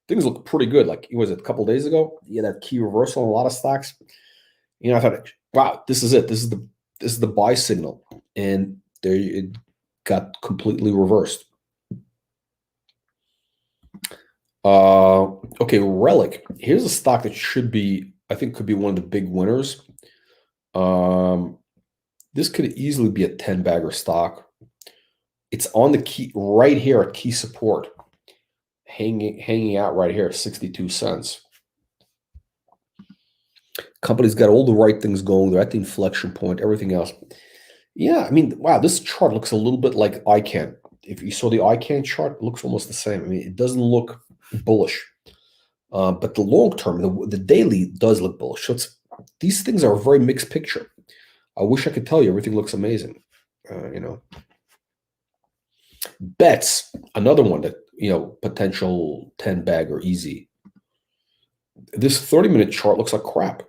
Things look pretty good. Like, was it a couple of days ago? Yeah, that key reversal in a lot of stocks. I thought, wow, this is it. This is the buy signal. And there it got completely reversed. Okay, Relic. Here's a stock that I think could be one of the big winners. This could easily be a 10-bagger stock. It's on the key right here at key support, hanging out right here at 62 cents. Company's got all the right things going. They're at the inflection point, everything else. Yeah, I mean, wow, this chart looks a little bit like ICANN. If you saw the ICANN chart, it looks almost the same. I mean, it doesn't look bullish. But the long term, the daily does look bullish. So these things are a very mixed picture. I wish I could tell you everything looks amazing. Bets, another one that, potential 10 bagger easy. This 30-minute chart looks like crap.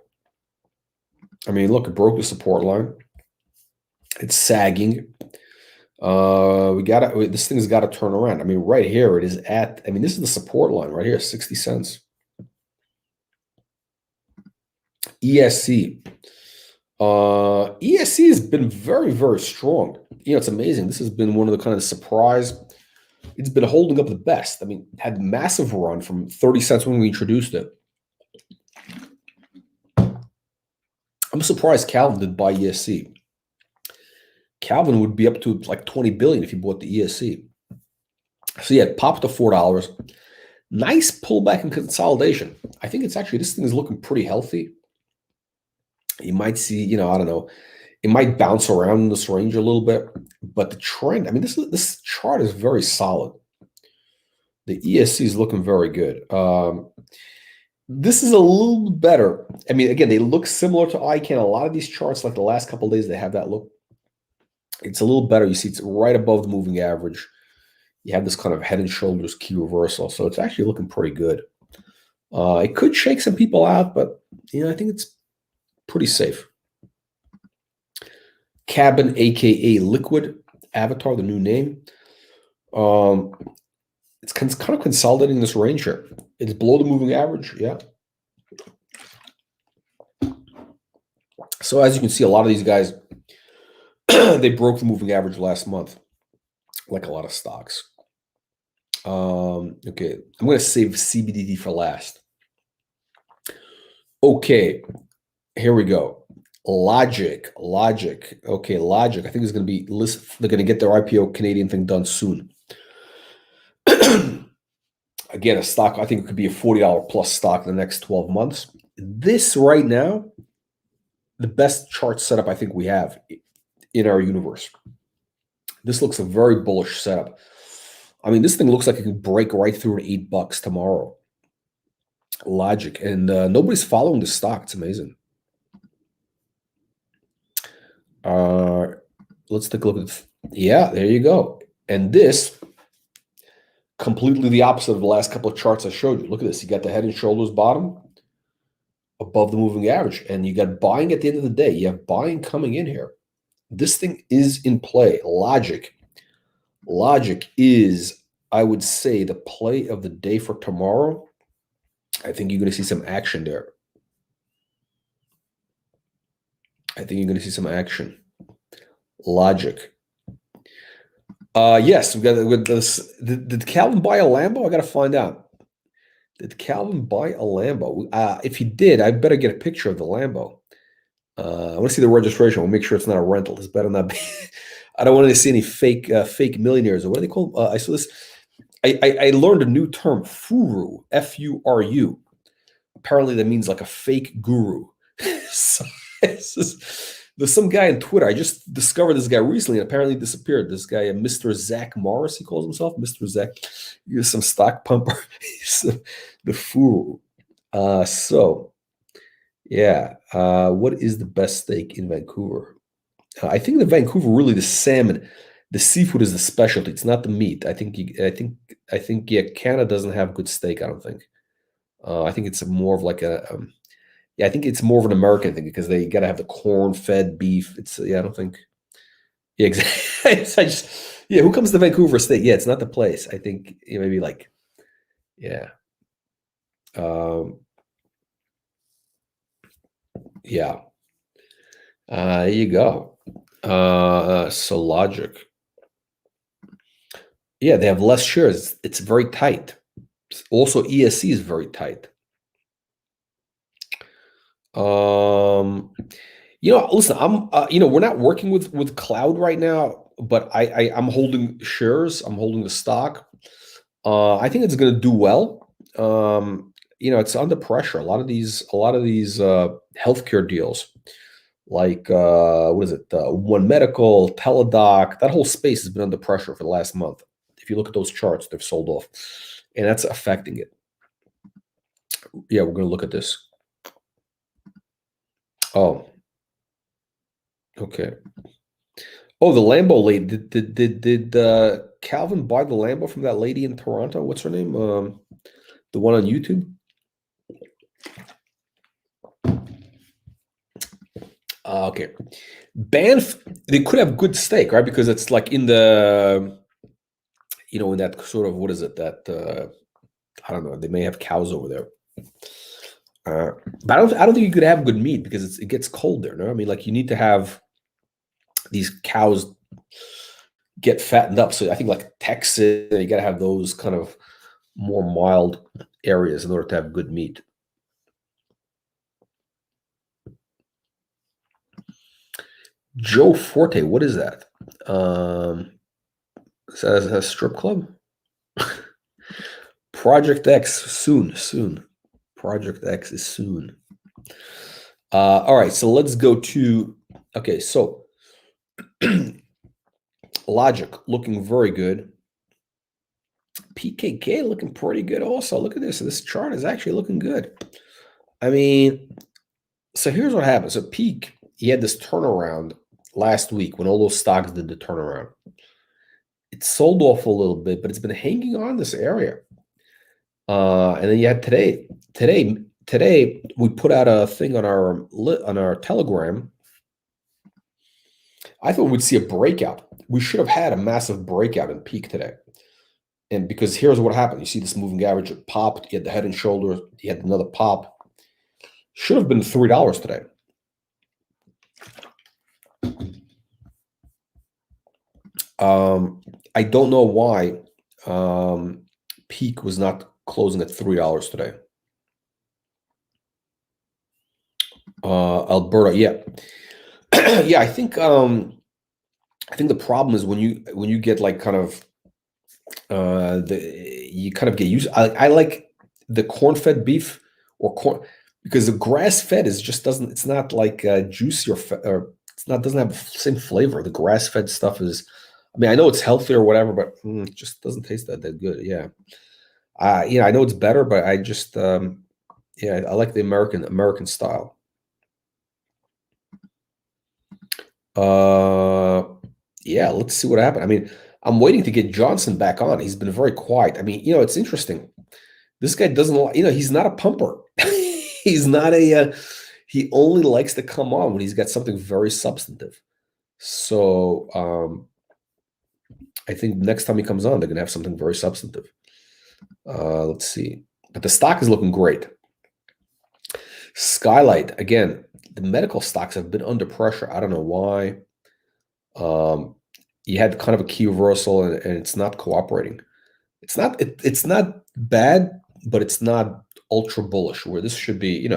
I mean, look, it broke the support line. It's sagging. This thing's got to turn around. I mean, right here it is at, this is the support line right here, 60 cents. ESC. ESC has been very, very strong. It's amazing. This has been one of the kind of surprise. It's been holding up the best. I mean, it had a massive run from 30 cents when we introduced it. I'm surprised Calvin didn't buy ESC. Calvin would be up to like 20 billion if he bought the ESC. So yeah, it popped to $4. Nice pullback and consolidation. I think it's actually, this thing is looking pretty healthy. You might see, I don't know, it might bounce around in this range a little bit, but the trend, this chart is very solid. The ESC is looking very good. This is a little better. Again, they look similar to ICANN. A lot of these charts, like the last couple of days, they have that look. It's a little better. You see, it's right above the moving average. You have this kind of head and shoulders key reversal. So it's actually looking pretty good. It could shake some people out, but I think it's pretty safe. Cabin, aka Liquid Avatar, the new name. It's kind of consolidating this range here. It's below the moving average, yeah. So as you can see, a lot of these guys, they broke the moving average last month, like a lot of stocks. Okay, I'm going to save CBDT for last. Okay, here we go. Logic. Okay, Logic. I think is going to be listed. They're going to get their IPO Canadian thing done soon. Again, a stock, I think it could be a $40 plus stock in the next 12 months. This right now, the best chart setup I think we have in our universe. This looks a very bullish setup. This thing looks like it can break right through at $8 tomorrow. Logic. And nobody's following the stock. It's amazing. Let's take a look at yeah, there you go. And this, completely the opposite of the last couple of charts I showed you. Look at this. You got the head and shoulders bottom above the moving average. And you got buying at the end of the day. You have buying coming in here. This thing is in play. Logic is, I would say, the play of the day for tomorrow. I think you're going to see some action there. Logic. Yes, we got this. Did Calvin buy a Lambo? I got to find out. Did Calvin buy a Lambo? If he did, I better get a picture of the Lambo. I want to see the registration. We'll make sure it's not a rental. This better not be. I don't want to see any fake millionaires, or what do they call them? I saw this. I learned a new term, furu, F-U-R-U. Apparently that means like a fake guru. So there's some guy on Twitter. I just discovered this guy recently, and apparently disappeared. This guy, Mr. Zach Morris, he calls himself. Mr. Zach. He's some stock pumper. He's the furu. Yeah. What is the best steak in Vancouver? I think in Vancouver, really the salmon, the seafood is the specialty. It's not the meat. I think yeah, Canada doesn't have good steak. I don't think. I think it's more of like a. Yeah, I think it's more of an American thing because they got to have the corn-fed beef. I don't think. Yeah, exactly. Who comes to Vancouver steak? Yeah, it's not the place. I think maybe like, yeah. Yeah. There you go. So Logic. Yeah, they have less shares. It's very tight. Also, ESC is very tight. Listen, I'm we're not working with cloud right now, but I'm holding shares. I'm holding the stock. I think it's going to do well. it's under pressure. A lot of these healthcare deals, like what is it? One Medical, Teladoc, that whole space has been under pressure for the last month. If you look at those charts, they've sold off, and that's affecting it. Yeah, we're going to look at this. Oh, okay. Oh, the Lambo lady. Did Calvin buy the Lambo from that lady in Toronto? What's her name? The one on YouTube. Okay. Banff, they could have good steak, right? Because it's like in the, in that sort of, what is it? That I don't know. They may have cows over there. But I don't think you could have good meat because it gets cold there. No, I mean, like, you need to have these cows get fattened up. So I think like Texas, you got to have those kind of more mild areas in order to have good meat. Joe Forte, what is that? Is that a strip club? Project X, soon. Project X is soon. All right, so let's go to, okay, so Logic looking very good. PKK looking pretty good also. Look at this. This chart is actually looking good. I mean, so here's what happened. So Peak, he had this turnaround last week when all those stocks did the turnaround. It sold off a little bit, but it's been hanging on this area. And then you had today we put out a thing on our Telegram. I thought we'd see a breakout. We should have had a massive breakout in Peak today. And because here's what happened. You see this moving average, it popped. You had the head and shoulders. You had another pop. Should have been $3 today. I don't know why Peak was not closing at $3 today. Alberta, yeah. Yeah, I think the problem is when you get like kind of you kind of get used. I like the corn-fed beef or corn, because the grass-fed it's not like juicy or doesn't have the same flavor. The grass-fed stuff is, I mean, I know it's healthy or whatever, but it just doesn't taste that good. Yeah. I know it's better, but I just I like the American style. Yeah, let's see what happened. I mean, I'm waiting to get Johnson back on. He's been very quiet. I mean, it's interesting. This guy doesn't, he's not a pumper. He's not he only likes to come on when he's got something very substantive. So I think next time he comes on, they're going to have something very substantive. Let's see. But the stock is looking great. Skylight, again, the medical stocks have been under pressure. I don't know why. You had kind of a key reversal, and it's not cooperating. It's not bad, but it's not ultra bullish where this should be. I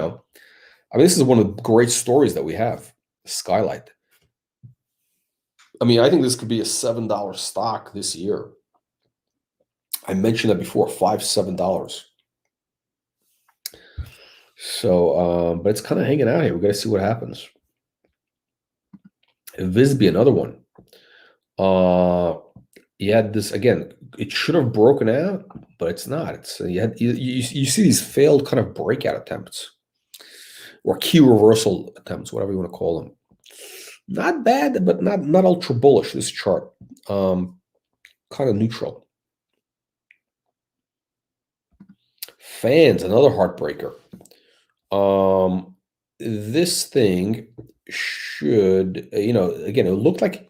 mean, this is one of the great stories that we have. Skylight. I mean, I think this could be a $7 stock this year. I mentioned that before, $5-7. So, but it's kind of hanging out here. We got to see what happens. Visby, another one. You had this again. It should have broken out, but it's not. It's you see these failed kind of breakout attempts or key reversal attempts, whatever you want to call them. Not bad, but not ultra bullish. This chart, kind of neutral. Fans, another heartbreaker. This thing should, again, it looked like.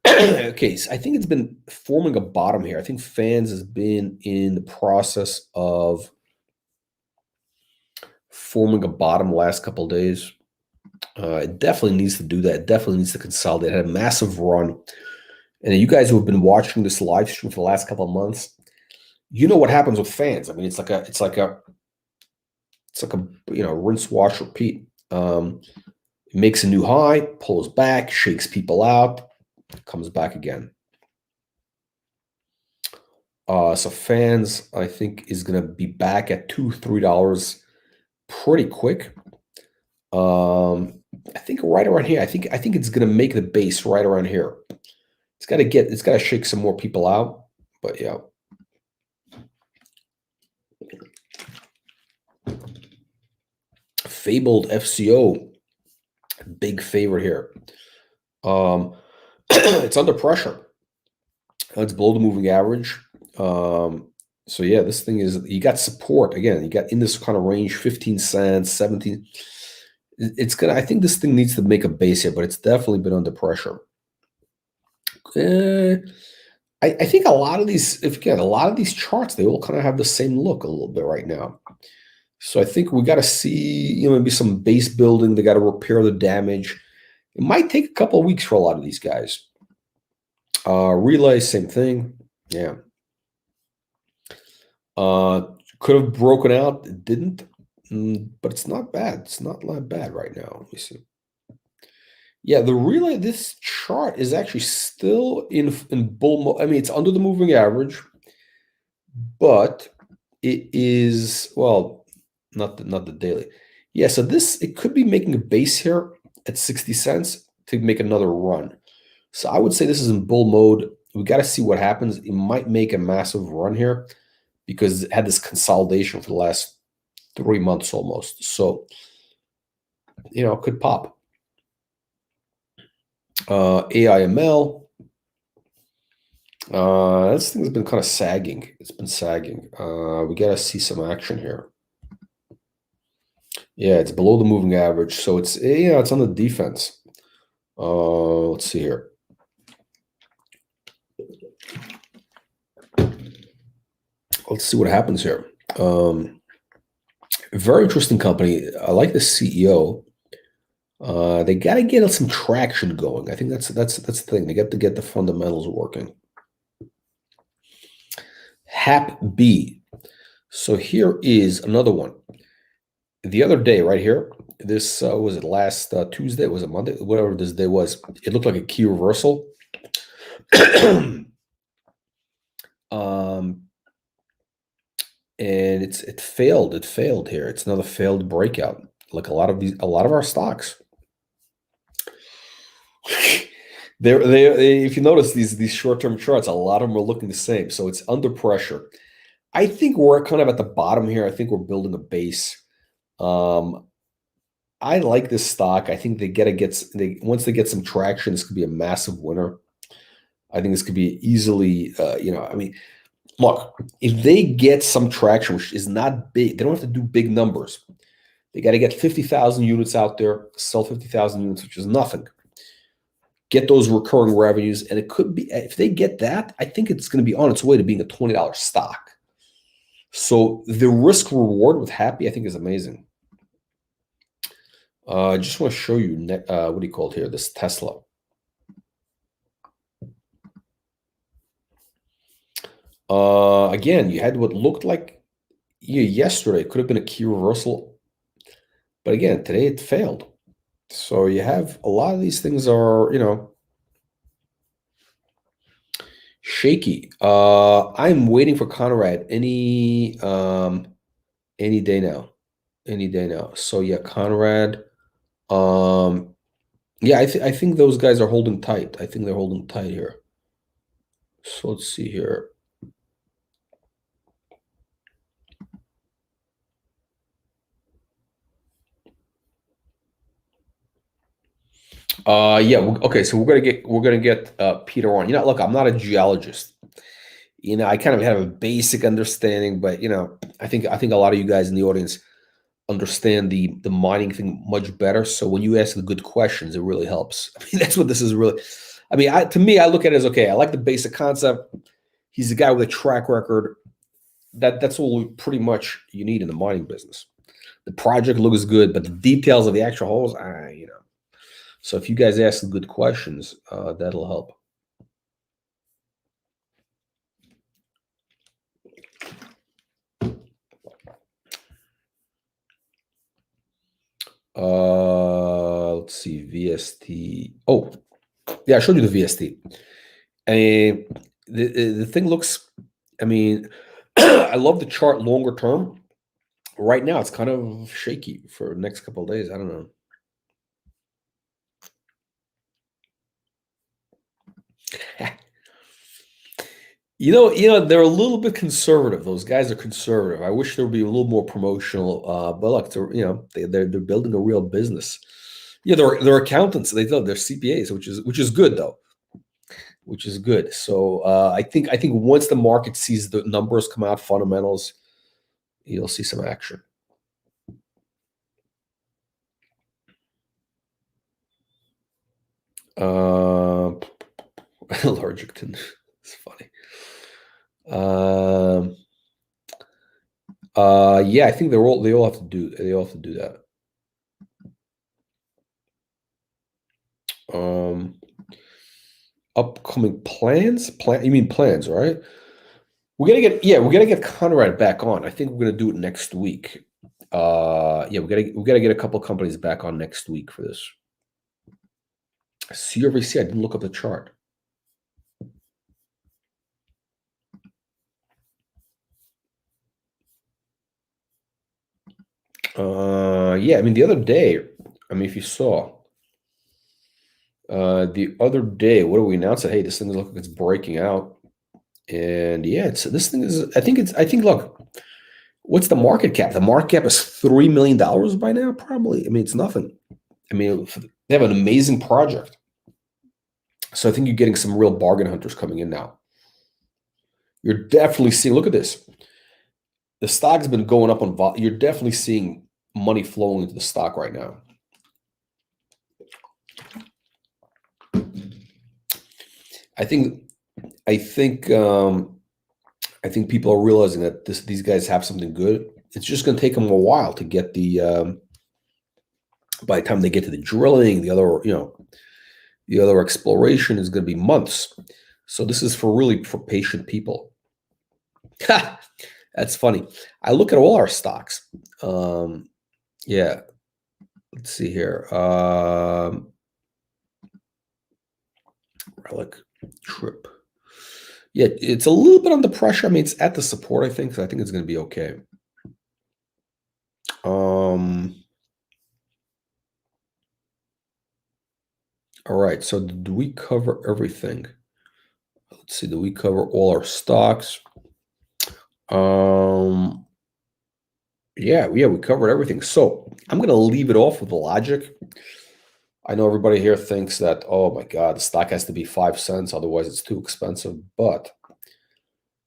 Okay, so I think it's been forming a bottom here. I think Fans has been in the process of forming a bottom last couple of days. It definitely needs to do that. It definitely needs to consolidate. It had a massive run. And you guys who have been watching this live stream for the last couple of months, you know what happens with Fans. I mean, it's like a rinse, wash, repeat. It makes a new high, pulls back, shakes people out, comes back again. So fans, I think, is going to be back at $2, $3 pretty quick. I think right around here. I think it's going to make the base right around here. It's got to shake some more people out. But yeah. Fabled FCO, big favorite here. It's under pressure. It's below the moving average. So yeah, this thing is, you got support again. You got in this kind of range, 15 cents, 17. It's gonna. I think this thing needs to make a base here, but it's definitely been under pressure. I think a lot of these, a lot of these charts, they all kind of have the same look a little bit right now. So I think we got to see, maybe some base building. They got to repair the damage. It might take a couple of weeks for a lot of these guys. Relay, same thing. Yeah. Could have broken out. It didn't. But it's not bad. It's not that bad right now. Let me see. Yeah, the relay, this chart is actually still in bull mode. I mean, it's under the moving average, but it is, well, not the daily. Yeah, so it could be making a base here at 60 cents to make another run. So I would say this is in bull mode. We got to see what happens. It might make a massive run here because it had this consolidation for the last 3 months almost. So, it could pop. AIML. This thing's been kind of sagging. It's been sagging. We got to see some action here. Yeah, it's below the moving average. So it's on the defense. Let's see here. Let's see what happens here. Very interesting company. I like the CEO. They got to get some traction going. I think that's the thing. They got to get the fundamentals working. HAP-B. So here is another one. The other day, right here, this was it last Tuesday? Was it Monday? Whatever this day was, it looked like a key reversal. And it failed. It failed here. It's another failed breakout. Like a lot of our stocks. If you notice these short-term charts, a lot of them are looking the same. So it's under pressure. I think we're kind of at the bottom here. I think we're building a base. I like this stock. I think once they get some traction, this could be a massive winner. I think this could be easily, I mean, look, if they get some traction, which is not big, they don't have to do big numbers. They got to get 50,000 units out there, sell 50,000 units, which is nothing. Get those recurring revenues, and it could be, if they get that, I think it's going to be on its way to being a $20 stock. So the risk reward with Happy, I think, is amazing. I just want to show you, what do you call it here? This Tesla. Again, you had what looked like yesterday. It could have been a key reversal. But again, today it failed. So you have a lot of these things are, shaky. I'm waiting for Conrad any day now. Any day now. So yeah, Conrad. Yeah, I think those guys are holding tight. I think they're holding tight here. So let's see here. Yeah, okay, so we're gonna get Peter on. Look, I'm not a geologist. I kind of have a basic understanding, but I think a lot of you guys in the audience understand the mining thing much better. So when you ask the good questions, it really helps. I mean, that's what this is really. I mean, to me, I look at it as, okay, I like the basic concept. He's a guy with a track record. That's all pretty much you need in the mining business. The project looks good, but the details of the actual holes, So if you guys ask the good questions, that'll help. Let's see, VST. Oh, yeah, I showed you the VST. And the thing looks I mean, I love the chart longer term. Right now, it's kind of shaky for the next couple of days. I don't know. They're a little bit conservative. Those guys are conservative. I wish there would be a little more promotional. But look, they're building a real business. Yeah, they're accountants. They're CPAs, which is good though. Which is good. So I think once the market sees the numbers come out, fundamentals, you'll see some action. Allergic to it's funny. Yeah, I think they all have to do that. Upcoming plans? You mean plans, right? We're gonna get Conrad back on. I think we're gonna do it next week. Yeah, we gotta get a couple companies back on next week for this. CRVC, I didn't look up the chart. Yeah, I mean the other day, if you saw the other day, what do we announce? That hey, this thing looks like it's breaking out, and yeah, this thing is. I think look, what's the market cap? The market cap is $3 million by now, probably. It's nothing. They have an amazing project, so I think you're getting some real bargain hunters coming in now. You're definitely seeing. Look at this. The stock's been going up on vol. You're definitely seeing money flowing into the stock right now. I think people are realizing that these guys have something good. It's just going to take them a while to get the. By the time they get to the drilling, the other exploration is going to be months. So this is for patient people. That's funny. I look at all our stocks. Yeah. Let's see here. Relic Trip. Yeah, it's a little bit under pressure. It's at the support, I think. So I think it's going to be okay. All right. So do we cover everything? Let's see. Do we cover all our stocks? Yeah, we covered everything. So I'm going to leave it off with the logic. I know everybody here thinks that, oh my God, the stock has to be 5 cents, otherwise it's too expensive. But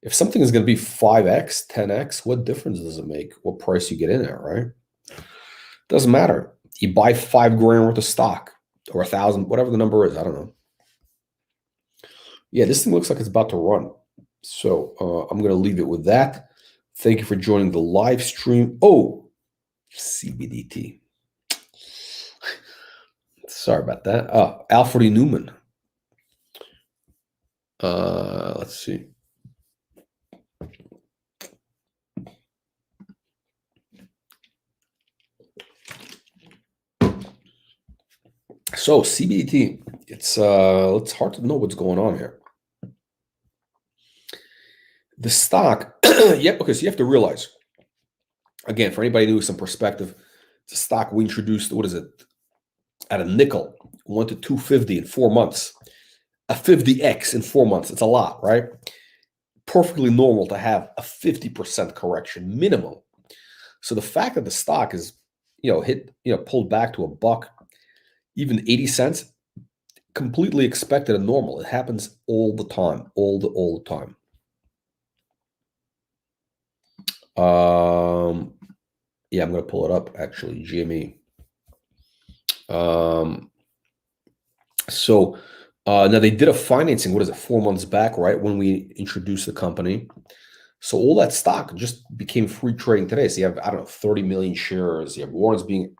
if something is going to be 5x, 10x, what difference does it make what price you get in at, right? Doesn't matter. You buy $5 grand worth of stock or 1,000, whatever the number is. I don't know. Yeah, this thing looks like it's about to run. So I'm going to leave it with that. Thank you for joining the live stream. Oh, CBDT. Sorry about that. Alfred E. Newman. Let's see. So CBDT, it's hard to know what's going on here. The stock, yeah, okay, so you have to realize, again, for anybody new with some perspective, it's a stock we introduced, what is it, at a nickel, went to 250 in 4 months. A 50x in 4 months, it's a lot, right? Perfectly normal to have a 50% correction minimum. So the fact that the stock is, pulled back to $1, even 80 cents, completely expected and normal. It happens all the time, all the time. Yeah, I'm going to pull it up, actually, GME. So now they did a financing, 4 months back, right, when we introduced the company. So all that stock just became free trading today. So you have, 30 million shares. You have warrants being...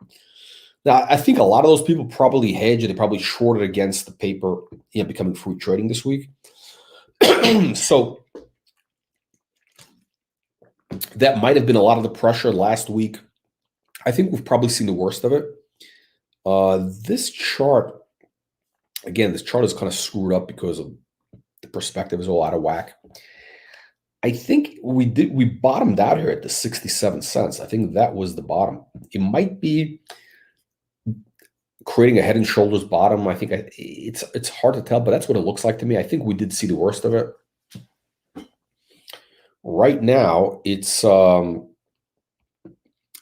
Now, I think a lot of those people probably hedged. They probably shorted against the paper, becoming free trading this week. So that might have been a lot of the pressure last week. I think we've probably seen the worst of it. This chart, again, is kind of screwed up because of the perspective is all out of whack. I think we bottomed out here at the 67 cents. I think that was the bottom. It might be creating a head and shoulders bottom. I think it's hard to tell, but that's what it looks like to me. I think we did see the worst of it. Right now, it's I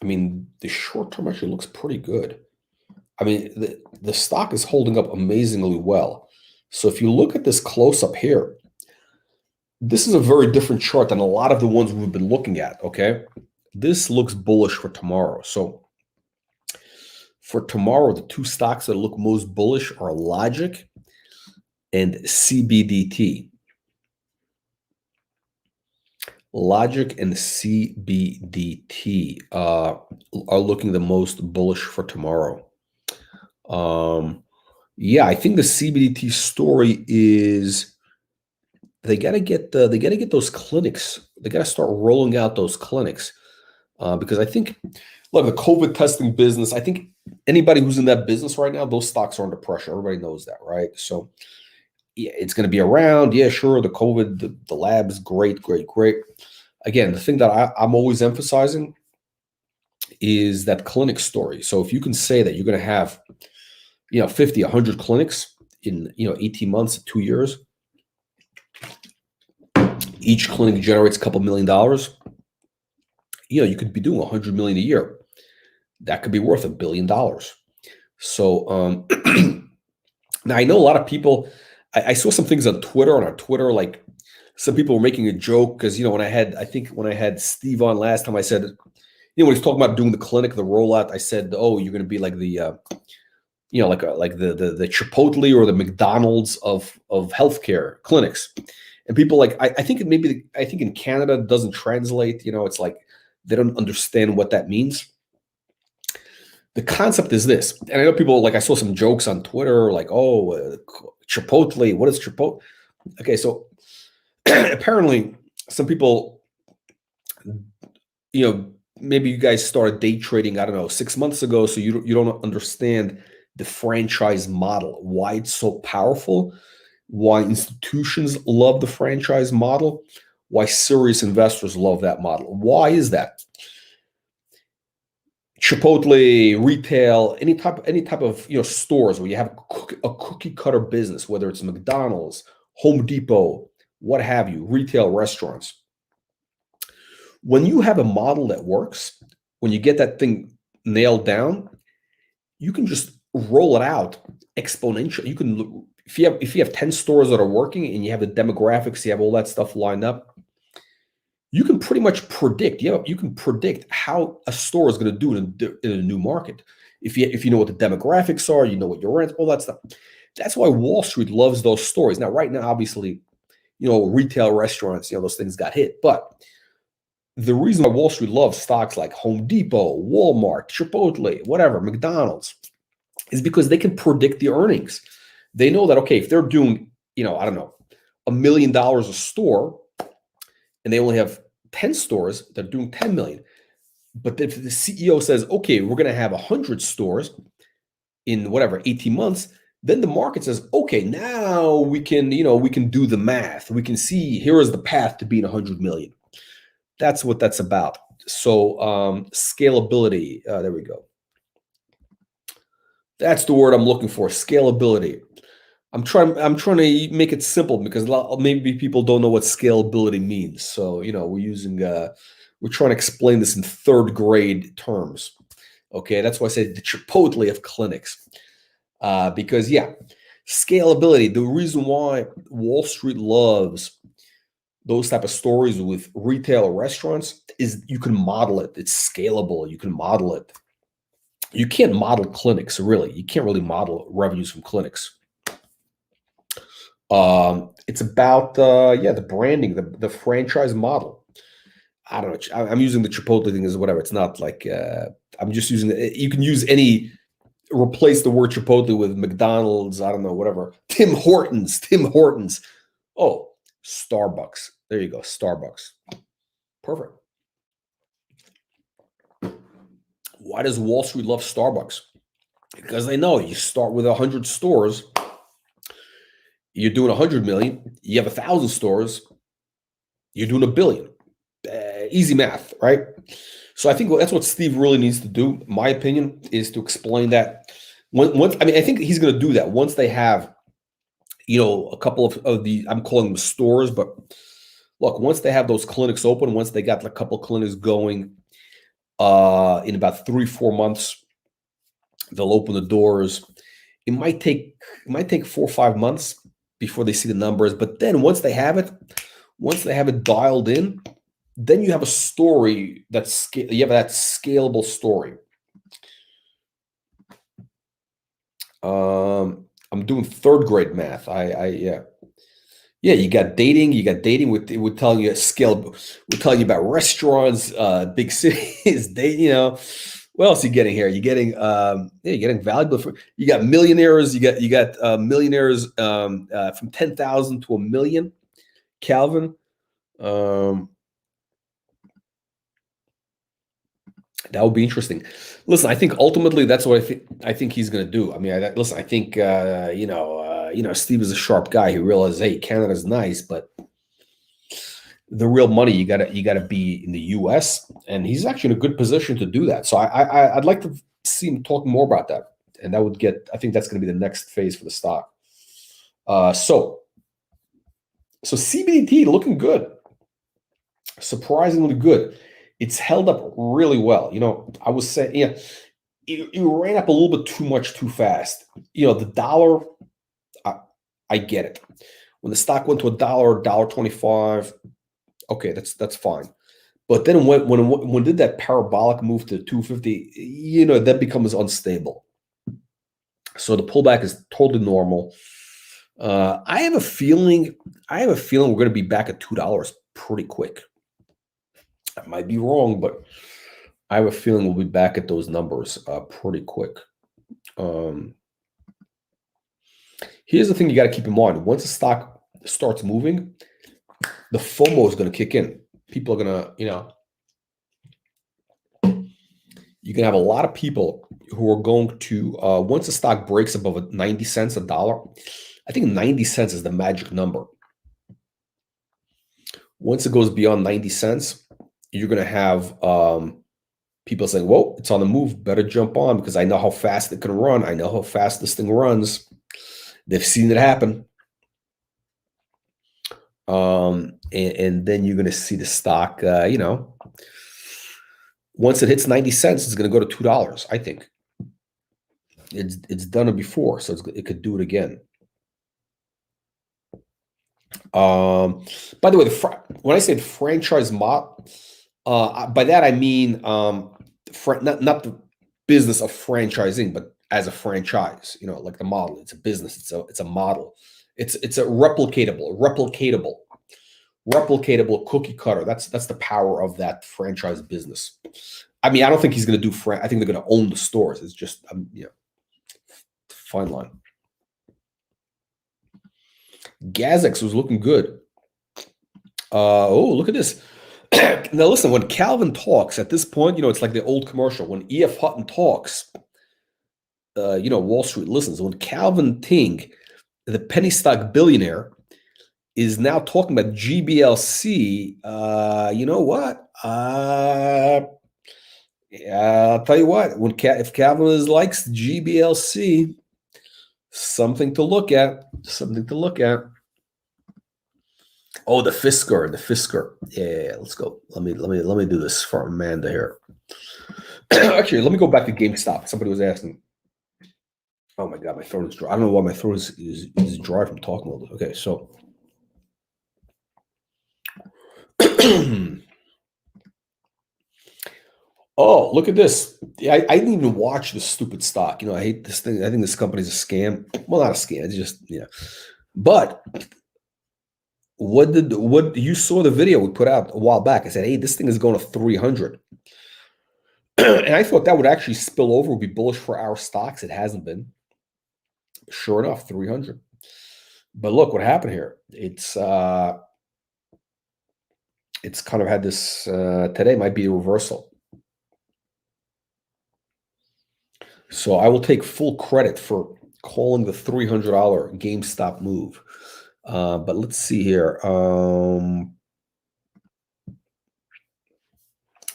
mean, the short term actually looks pretty good. I mean, the stock is holding up amazingly well. So if you look at this close up here, this is a very different chart than a lot of the ones we've been looking at, okay? This looks bullish for tomorrow. So for tomorrow, the two stocks that look most bullish are Logic and CBDT. Logic and CBDT are looking the most bullish for tomorrow. Yeah, I think the CBDT story is they got to get those clinics. They got to start rolling out those clinics because I think, look, the COVID testing business. I think anybody who's in that business right now, those stocks are under pressure. Everybody knows that, right? So yeah, it's going to be around. Yeah, sure. The COVID, the lab is great. Again, the thing that I'm always emphasizing is that clinic story. So if you can say that you're going to have, 50, 100 clinics in, 18 months, 2 years, each clinic generates a couple $1 million. You could be doing 100 million a year. That could be worth $1 billion. So now I know a lot of people. I saw some things on our Twitter, like some people were making a joke because when I had Steve on last time, I said, when he's talking about doing the clinic, the rollout, I said, oh, you're going to be like the like the Chipotle or the McDonald's of healthcare clinics. And people I think in Canada it doesn't translate. It's like they don't understand what that means. The concept is this, and I know people I saw some jokes on Twitter like, oh, Chipotle, what is Chipotle? Okay, so apparently some people, maybe you guys started day trading, I don't know, 6 months ago, so you don't understand the franchise model, why it's so powerful, why institutions love the franchise model, why serious investors love that model. Why is that? Chipotle, retail, any type of stores where you have a cookie cutter business, whether it's McDonald's, Home Depot, what have you, retail restaurants. When you have a model that works, when you get that thing nailed down, you can just roll it out exponentially. You can, if you have 10 stores that are working and you have the demographics, you have all that stuff lined up, you can pretty much predict. You can predict how a store is going to do in a new market. If you know what the demographics are, you know what your rent, all that stuff. That's why Wall Street loves those stories. Now, right now, obviously, retail restaurants, those things got hit. But the reason why Wall Street loves stocks like Home Depot, Walmart, Chipotle, whatever, McDonald's, is because they can predict the earnings. They know that, okay, if they're doing, I don't know, $1 million a store, and they only have 10 stores, they're doing 10 million. But if the CEO says, okay, we're going to have 100 stores in whatever, 18 months, then the market says, okay, now we can do the math. We can see here is the path to being 100 million. That's what that's about. So scalability, there we go. That's the word I'm looking for, scalability. I'm trying to make it simple because maybe people don't know what scalability means. So, we're trying to explain this in third grade terms. Okay, that's why I said the Chipotle of clinics. Because scalability, the reason why Wall Street loves those type of stories with retail restaurants is you can model it. It's scalable. You can model it. You can't model clinics, really. You can't really model revenues from clinics. It's about the branding, the franchise model. I don't know. I'm using the Chipotle thing as whatever. It's not like I'm just using it. You can use replace the word Chipotle with McDonald's. I don't know, whatever. Tim Hortons. Oh, Starbucks. There you go. Starbucks. Perfect. Why does Wall Street love Starbucks? Because they know you start with 100 stores. You're doing 100 million. You have 1,000 stores. You're doing $1 billion. Easy math, right? So I think that's what Steve really needs to do, my opinion, is to explain that. Once, I mean, I think he's going to do that once they have, a couple of the, I'm calling them stores, but look, once they have those clinics open, once they got a couple of clinics going, in about 3-4 months, they'll open the doors. It might take 4 or 5 months before they see the numbers, but then once they have it dialed in, then you have a story you have that scalable story. I'm doing 3rd grade math. Yeah, you got dating with telling you scale, we're telling you about restaurants, big cities, what else are you getting here? You're getting valuable. You got millionaires. You got millionaires from 10,000 to 1 million. Calvin, that would be interesting. Listen, I think ultimately that's what I think he's going to do. I mean, I think Steve is a sharp guy. He realizes, hey, Canada's nice, but the real money you gotta be in the U.S. and he's actually in a good position to do that. So I'd like to see him talk more about that, and I think that's going to be the next phase for the stock. So CBDT looking good, surprisingly good. It's held up really well. I was saying, it ran up a little bit too much too fast. The dollar, I get it. When the stock went to $1.25, okay, that's fine. But then when did that parabolic move to 250, that becomes unstable. So the pullback is totally normal. I have a feeling we're going to be back at $2 pretty quick. I might be wrong, but I have a feeling we'll be back at those numbers pretty quick. Here's the thing you got to keep in mind. Once the stock starts moving, the FOMO is going to kick in. People are going to, you can have a lot of people who are going to, once the stock breaks above 90 cents, $1, I think 90 cents is the magic number. Once it goes beyond 90 cents, you're going to have people saying, whoa, it's on the move. Better jump on because I know how fast it can run. I know how fast this thing runs. They've seen it happen. And then you're going to see the stock, once it hits 90 cents, it's going to go to $2. I think it's done it before, so it could do it again. By the way, when I say franchise model, by that I mean not the business of franchising, but as a franchise. Like the model. It's a business. It's a model. It's a replicatable cookie cutter. That's the power of that franchise business. I mean, I don't think he's going to do I think they're going to own the stores. It's just fine line. Gazex was looking good. Oh, look at this. Now listen, when Calvin talks at this point, it's like the old commercial. When E.F. Hutton talks, Wall Street listens. When Calvin Ting, the penny stock billionaire, is now talking about GBLC, you know what? I'll tell you what. If Calvin likes GBLC, something to look at. Oh, the Fisker. Yeah, let's go. Let me do this for Amanda here. Actually, let me go back to GameStop. Somebody was asking. Oh my God, my throat is dry. I don't know why my throat is dry from talking all this. Okay, so. Oh, look at this. I didn't even watch this stupid stock. I hate this thing. I think this company's a scam. Well, not a scam. It's just, But what you saw the video we put out a while back. I said, hey, this thing is going to 300. And I thought that would actually spill over, would be bullish for our stocks. It hasn't been. Sure enough, 300. But look what happened here. It's kind of had this, today might be a reversal. So I will take full credit for calling the $300 GameStop move. But let's see here.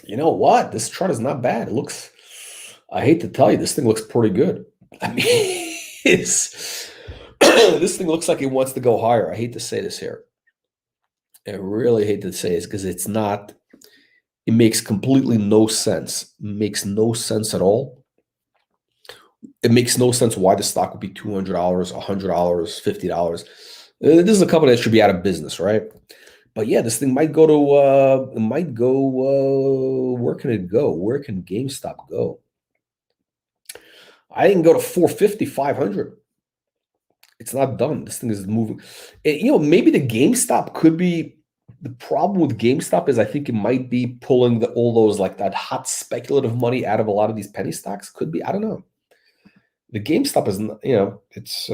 You know what? This chart is not bad. It looks, I hate to tell you, this thing looks pretty good. I mean, it's this thing looks like it wants to go higher. I hate to say this here. I really hate to say this because it's not, it makes completely no sense. It makes no sense at all. It makes no sense why the stock would be $200, $100, $50. This is a company that should be out of business, right? But yeah, this thing might go to, it might go, where can it go? Where can GameStop go? I didn't go to 450, 500. It's not done. This thing is moving. Maybe the GameStop could be, the problem with GameStop is I think it might be pulling all those, like that hot speculative money out of a lot of these penny stocks. Could be. I don't know. The GameStop is, it's,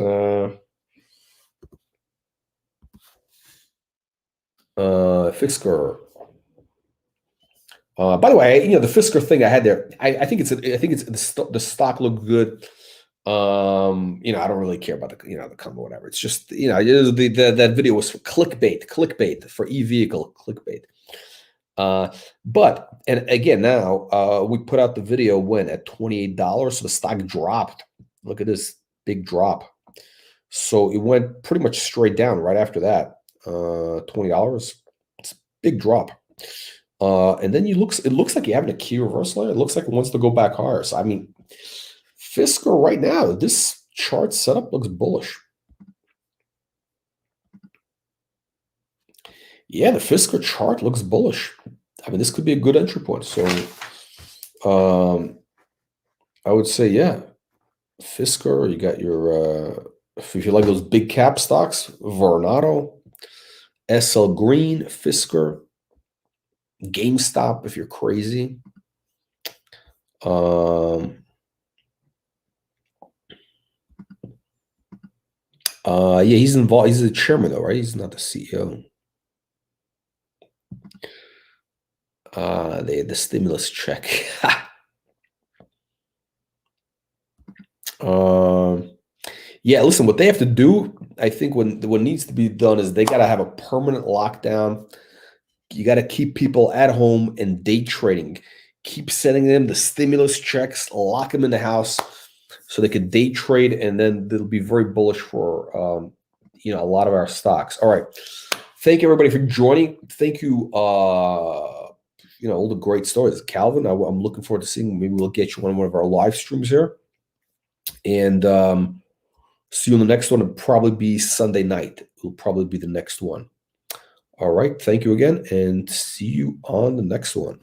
Fisker. By the way, the Fisker thing I had there, I think the stock looked good. I don't really care about the company, whatever. It's just, that video was for clickbait for e-vehicle clickbait. But, and again, now, we put out the video when at $28, so the stock dropped. Look at this big drop. So it went pretty much straight down right after that. $20. It's a big drop. And then it looks like you're having a key reversal. It looks like it wants to go back higher. So I mean, Fisker right now, this chart setup looks bullish. Yeah, the Fisker chart looks bullish. I mean, this could be a good entry point. So I would say, yeah, Fisker, you got your, if you like those big cap stocks, Vornado, SL Green, Fisker, GameStop, if you're crazy. Yeah, he's involved. He's the chairman, though, right? He's not the CEO. The stimulus check. Yeah, listen, what they have to do, I think what needs to be done is they got to have a permanent lockdown. You got to keep people at home and day trading. Keep sending them the stimulus checks, lock them in the house so they could day trade, and then it'll be very bullish for a lot of our stocks. All right. Thank you, everybody, for joining. Thank you, all the great stories. Calvin, I'm looking forward to seeing, maybe we'll get you on one of our live streams here. And see you on the next one. It'll probably be Sunday night. It'll probably be the next one. All right. Thank you again, and see you on the next one.